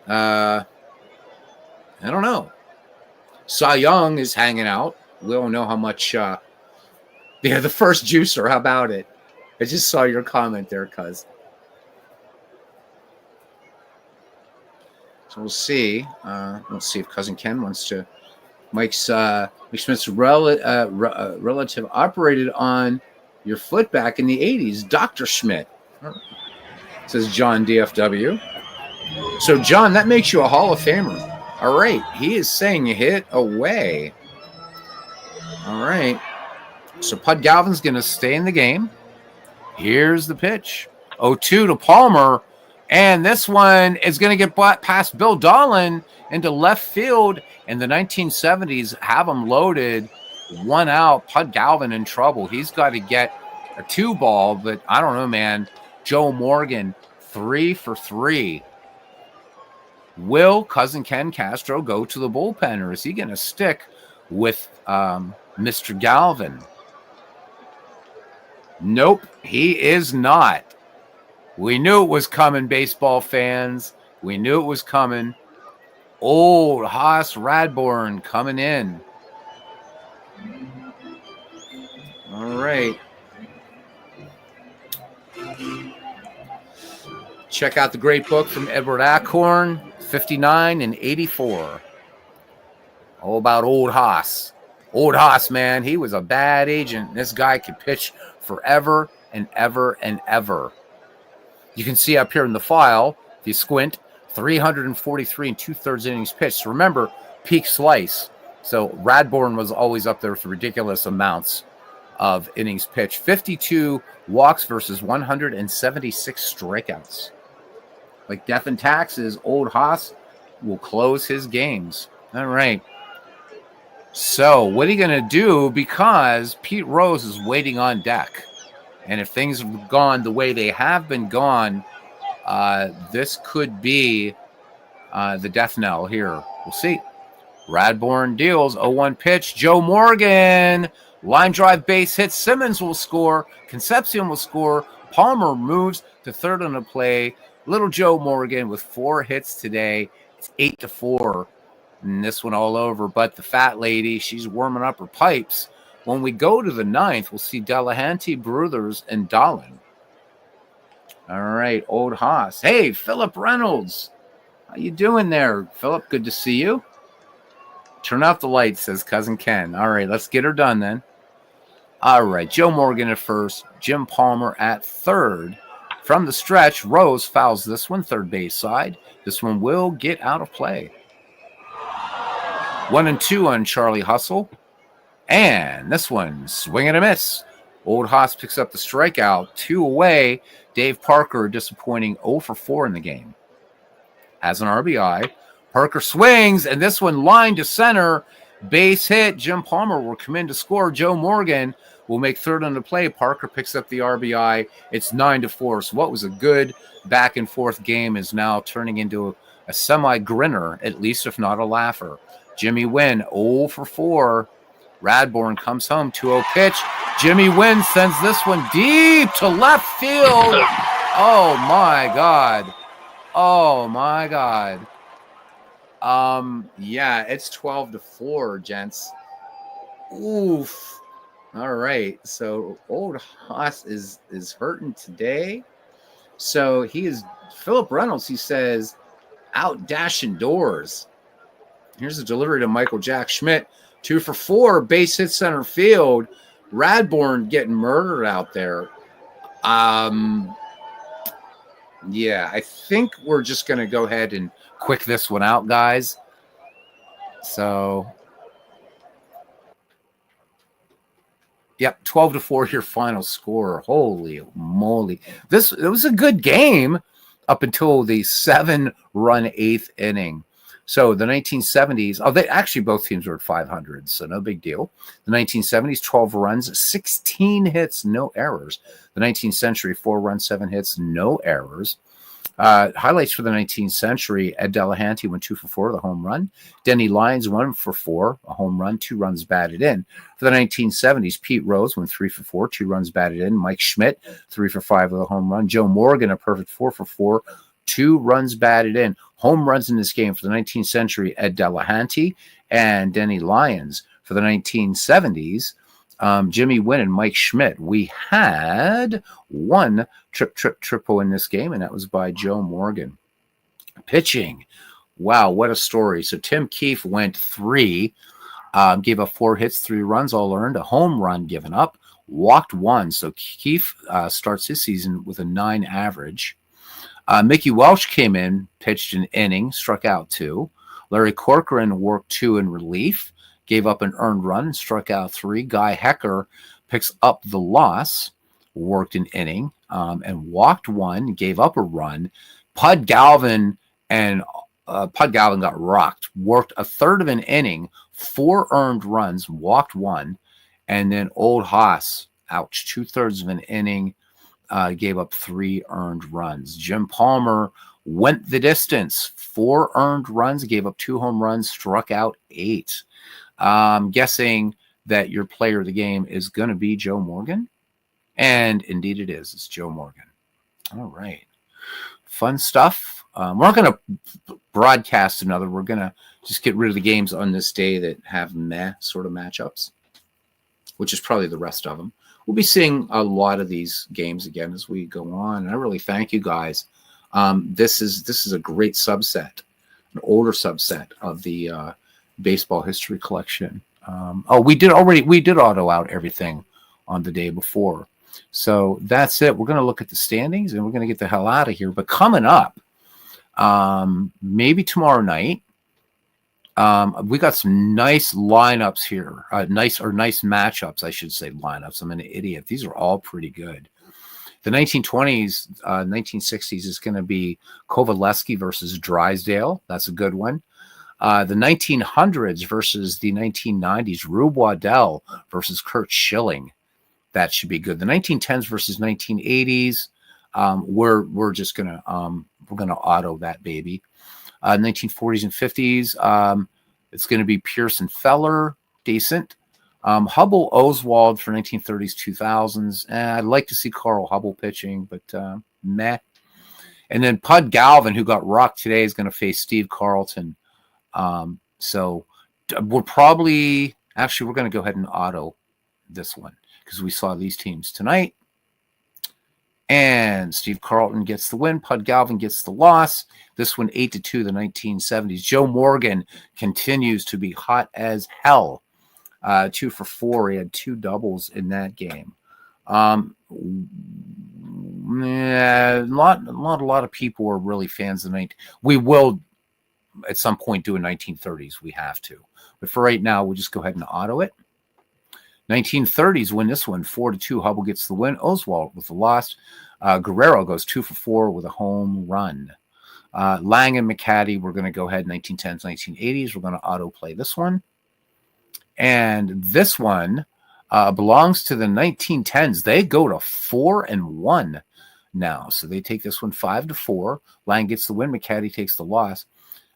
I don't know. Cy Young is hanging out. We don't know how much. The first juicer. How about it? I just saw your comment there, cuz. So we'll see. Let's see if Cousin Ken wants to. Mike Smith's relative operated on your foot back in the 80s. Dr. Schmidt, says John DFW. So, John, that makes you a Hall of Famer. All right. He is saying hit away. All right. So, Pud Galvin's going to stay in the game. Here's the pitch. 0-2 to Palmer. And this one is going to get past Bill Dolan into left field. In the 1970s, have him loaded. 1 out. Pud Galvin in trouble. He's got to get a 2 ball, but I don't know, man. Joe Morgan, 3 for 3. Will Cousin Ken Castro go to the bullpen, or is he going to stick with Mr. Galvin? Nope, he is not. We knew it was coming, baseball fans. We knew it was coming. Old Haas Radborn coming in. All right. Check out the great book from Edward Acorn, 59 and 84. All about Old Haas. Old Haas, man, he was a bad agent. This guy could pitch forever and ever and ever. You can see up here in the file, if you squint, 343 and 2/3 innings pitched. So remember, peak slice. So Radbourn was always up there with ridiculous amounts of innings pitched. 52 walks versus 176 strikeouts. Like death and taxes, old Haas will close his games. All right. So what are you going to do? Because Pete Rose is waiting on deck. And if things have gone the way they have been gone, this could be the death knell here. We'll see. Radbourn deals 0-1 pitch. Joe Morgan. Line drive base hit. Simmons will score. Concepcion will score. Palmer moves to third on the play. Little Joe Morgan with 4 hits today. It's 8-4. And this one all over. But the fat lady, she's warming up her pipes. When we go to the 9th, we'll see Delahanty, Bruthers, and Garlon. All right, old Haas. Hey, Philip Reynolds. How you doing there, Philip? Good to see you. Turn off the lights, says Cousin Ken. All right, let's get her done then. All right, Joe Morgan at first. Jim Palmer at third. From the stretch, Rose fouls this one, third base side. This one will get out of play. 1-2 on Charlie Hustle. And this one, swing and a miss. Old Haas picks up the strikeout. 2 away. Dave Parker disappointing 0-4 in the game. As an RBI, Parker swings, and this one line to center. Base hit. Jim Palmer will come in to score. Joe Morgan will make third on the play. Parker picks up the RBI. It's 9-4. So what was a good back and forth game is now turning into a semi-grinner, at least if not a laugher. Jimmy Wynn 0-4. Radbourn comes home, 2-0 pitch. Jimmy Wynn sends this one deep to left field. Oh, my God. Oh, my God. Yeah, it's 12-4, gents. Oof. All right. So old Haas is hurting today. So he is Philip Reynolds, he says, out dashing doors. Here's a delivery to Michael Jack Schmidt. 2-4, base hit center field. Radbourn getting murdered out there. Yeah, I think we're just going to go ahead and quick this one out, guys. So, yep, 12-4 your final score. Holy moly. It was a good game up until the 7-run 8th inning. So the 1970s, they actually both teams were at 500, so no big deal. The 1970s, 12 runs, 16 hits, no errors. The 19th century, 4 runs, 7 hits, no errors. Highlights for the 19th century, Ed Delahanty went 2-4, the home run. Denny Lyons 1-4, a home run, 2 runs batted in. For the 1970s, Pete Rose went 3-4, 2 runs batted in. Mike Schmidt 3-5 with a home run. Joe Morgan a perfect 4-4, 2 runs batted in. Home runs in this game for the 19th century, Ed Delahanty and Denny Lyons. For the 1970s, Jimmy Wynn and Mike Schmidt. We had 1 triple in this game, and that was by Joe Morgan. Pitching. Wow, what a story. So Tim Keefe went 3, gave up 4 hits, 3 runs, all earned, a home run given up, walked 1. So Keefe starts his season with a 9 average. Mickey Welch came in, pitched an inning, struck out 2. Larry Corcoran worked 2 in relief, gave up an earned run, and struck out 3. Guy Hecker picks up the loss, worked an inning, and walked 1, gave up a run. Pud Galvin got rocked, worked a third of an inning, 4 earned runs, walked 1, and then old Haas, ouch, 2/3 of an inning, gave up 3 earned runs. Jim Palmer went the distance, 4 earned runs, gave up 2 home runs, struck out 8. I'm guessing that your player of the game is going to be Joe Morgan. And indeed it is. It's Joe Morgan. All right. Fun stuff. We're not going to broadcast another. We're going to just get rid of the games on this day that have meh sort of matchups, which is probably the rest of them. We'll be seeing a lot of these games again as we go on. And I really thank you guys. This is a great subset, an older subset of the baseball history collection. We did auto out everything on the day before. So that's it. We're going to look at the standings and we're going to get the hell out of here. But coming up, maybe tomorrow night, We got some nice lineups here. Nice matchups, I should say. Lineups. I'm an idiot. These are all pretty good. The 1920s, 1960s is going to be Kovaleski versus Drysdale. That's a good one. The 1900s versus the 1990s, Rube Waddell versus Kurt Schilling. That should be good. The 1910s versus 1980s, we're just gonna auto that baby. 1940s and 50s, it's going to be Pierce and Feller, decent. Hubble Oswald for 1930s, 2000s. I'd like to see Carl Hubble pitching, but meh. And then Pud Galvin, who got rocked today, is going to face Steve Carlton. So we're going to go ahead and auto this one because we saw these teams tonight. And Steve Carlton gets the win. Pud Galvin gets the loss. This one 8-2, the 1970s. Joe Morgan continues to be hot as hell. 2 for 4. He had 2 doubles in that game. A lot of people are really fans of the night. We will at some point do a 1930s. We have to. But for right now, we'll just go ahead and auto it. 1930s win this one 4-2. Hubble gets the win. Oswald with the loss. Guerrero goes 2 for 4 with a home run. Lang and McCaddy, we're going to go ahead 1910s, 1980s. We're going to auto play this one. And this one belongs to the 1910s. They go to 4-1 now. So they take this one 5-4. Lang gets the win. McCaddy takes the loss.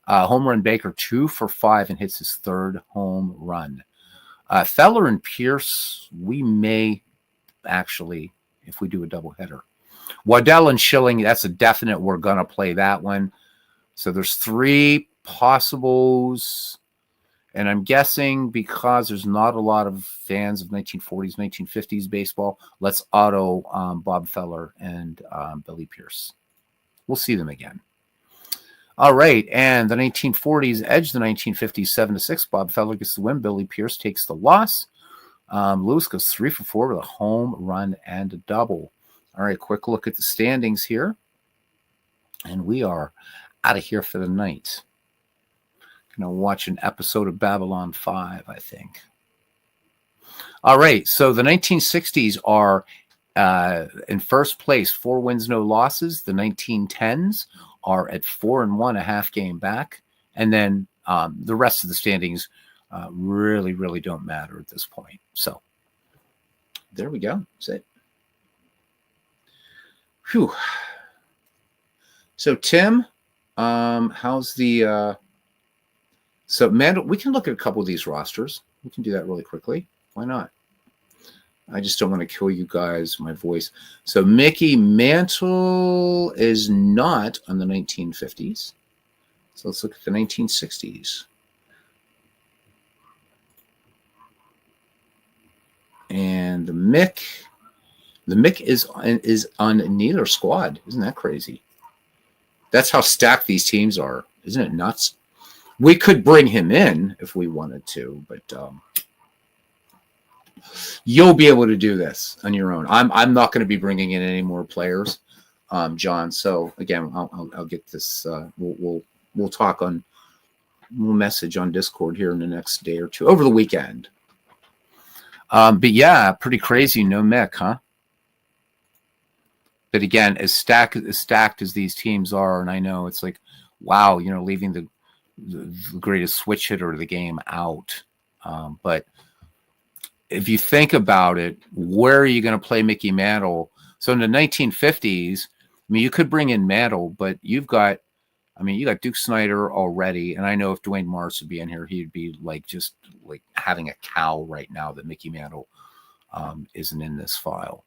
Home run Baker 2 for 5 and hits his 3rd home run. Feller and Pierce, we may actually, if we do a doubleheader. Waddell and Schilling, that's a definite. We're going to play that one. So there's 3 possibles. And I'm guessing because there's not a lot of fans of 1940s, 1950s baseball, let's auto Bob Feller and Billy Pierce. We'll see them again. All right, and the 1940s edge the 1950s 7-6. Bob Feller gets the win. Billy Pierce takes the loss. Lewis goes 3 for 4 with a home run and a double. All right, quick look at the standings here. And we are out of here for the night. Going to watch an episode of Babylon 5, I think. All right, so the 1960s are in first place, 4 wins, no losses. The 1910s are at 4-1, a half game back. And then the rest of the standings really, really don't matter at this point. So there we go. That's it. Whew. So Tim, how's the so Mandel? We can look at a couple of these rosters. We can do that really quickly. Why not? I just don't want to kill you guys, my voice. So Mickey Mantle is not on the 1950s. So let's look at the 1960s. And the Mick is on neither squad. Isn't that crazy? That's how stacked these teams are. Isn't it nuts? We could bring him in if we wanted to, but you'll be able to do this on your own. I'm not going to be bringing in any more players, John. So again, I'll get this. We'll talk on. We'll message on Discord here in the next day or two over the weekend. But yeah, pretty crazy. No Mick, huh? But again, as stacked as these teams are, and I know it's like, wow, leaving the greatest switch hitter of the game out. But if you think about it, where are you going to play Mickey Mantle? So in the 1950s, you could bring in Mantle, but you got Duke Snyder already. And I know if Dwayne Morris would be in here, he'd be just having a cow right now that Mickey Mantle isn't in this file.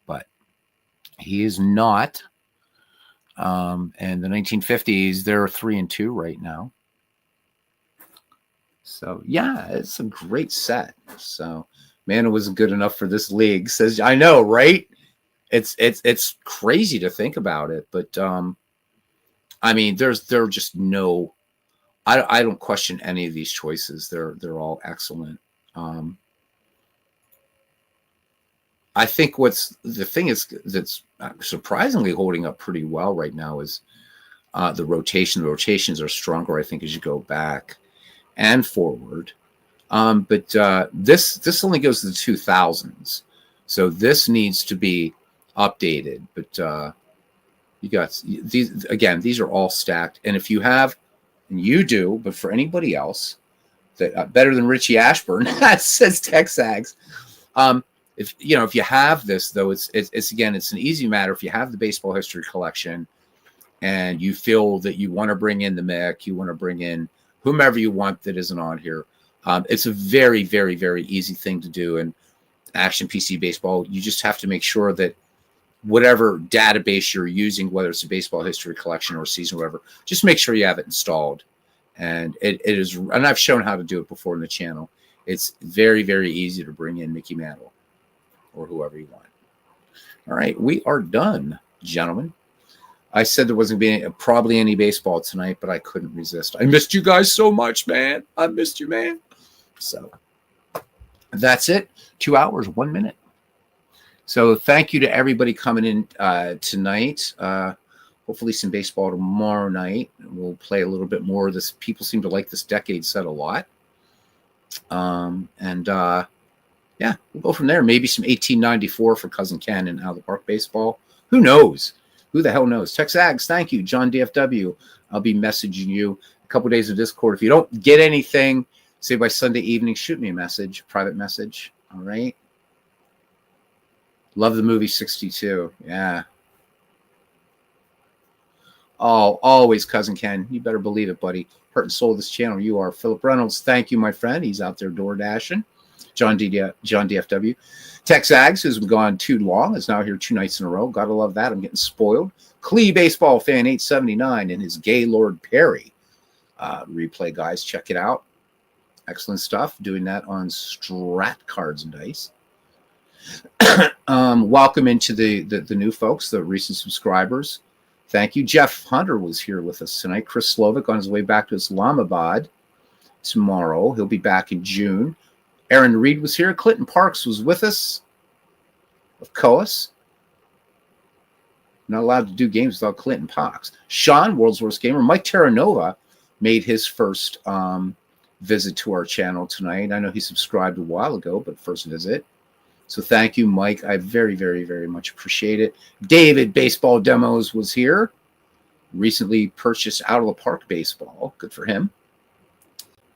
But he is not. And the 1950s, they're 3-2 right now. So yeah, it's a great set. So Mantle wasn't good enough for this league. Says, I know, right? It's crazy to think about it, but there's just no. I don't question any of these choices. They're all excellent. I think the thing is that's surprisingly holding up pretty well right now is the rotation. The rotations are stronger, I think, as you go back. and forward. But this only goes to the 2000s. So this needs to be updated. But you got these again. These are all stacked. And if you have, and you do, but for anybody else, that better than Richie Ashburn, that says Texags. If you have this though, it's again, it's an easy matter. If you have the baseball history collection, and you feel that you want to bring in the Mick, you want to bring in whomever you want that isn't on here. It's a very, very, very easy thing to do. And Action PC Baseball, you just have to make sure that whatever database you're using, whether it's a baseball history collection or season, or whatever, just make sure you have it installed. And it is, and I've shown how to do it before in the channel. It's very, very easy to bring in Mickey Mantle or whoever you want. All right, we are done, gentlemen. I said there wasn't going to be probably any baseball tonight, but I couldn't resist. I missed you guys so much, man. I missed you, man. So that's it. 2 hours, 1 minute. So thank you to everybody coming in tonight. Hopefully some baseball tomorrow night. We'll play a little bit more of this. People seem to like this decade set a lot. Yeah, we'll go from there. Maybe some 1894 for Cousin Ken and Out of the Park baseball. Who knows? Who the hell knows? Texags, thank you. John DFW, I'll be messaging you a couple of days of Discord. If you don't get anything, say by Sunday evening, shoot me a message, private message. All right. Love the movie 62. Yeah. Oh, always Cousin Ken. You better believe it, buddy. Heart and soul of this channel. You are. Philip Reynolds, thank you, my friend. He's out there door dashing. John DFW. Texags, who's been gone too long, is now here 2 nights in a row. Gotta love that. I'm getting spoiled. Clee Baseball Fan 879 and his Gaylord Perry replay, guys. Check it out. Excellent stuff. Doing that on Strat Cards and Dice. Welcome into the new folks, the recent subscribers. Thank you. Jeff Hunter was here with us tonight. Chris Slovic on his way back to Islamabad tomorrow. He'll be back in June. Aaron Reed was here. Clinton Parks was with us of Coas. Not allowed to do games without Clinton Parks. Sean, World's Worst Gamer. Mike Terranova made his first visit to our channel tonight. I know he subscribed a while ago, but first visit. So thank you, Mike. I very, very, very much appreciate it. David Baseball Demos was here. Recently purchased Out of the Park baseball. Good for him.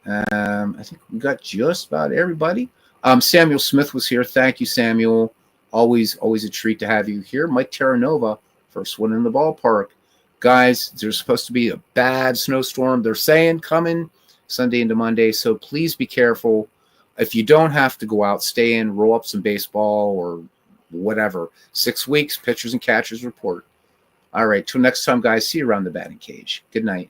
I think we got just about everybody. Samuel Smith was here. Thank you, Samuel. Always a treat to have you here. Mike Terranova, first one in the ballpark. Guys, there's supposed to be a bad snowstorm. They're saying coming Sunday into Monday, so please be careful. If you don't have to go out, stay in, roll up some baseball or whatever. 6 weeks, pitchers and catchers report. All right, till next time, guys. See you around the batting cage. Good night.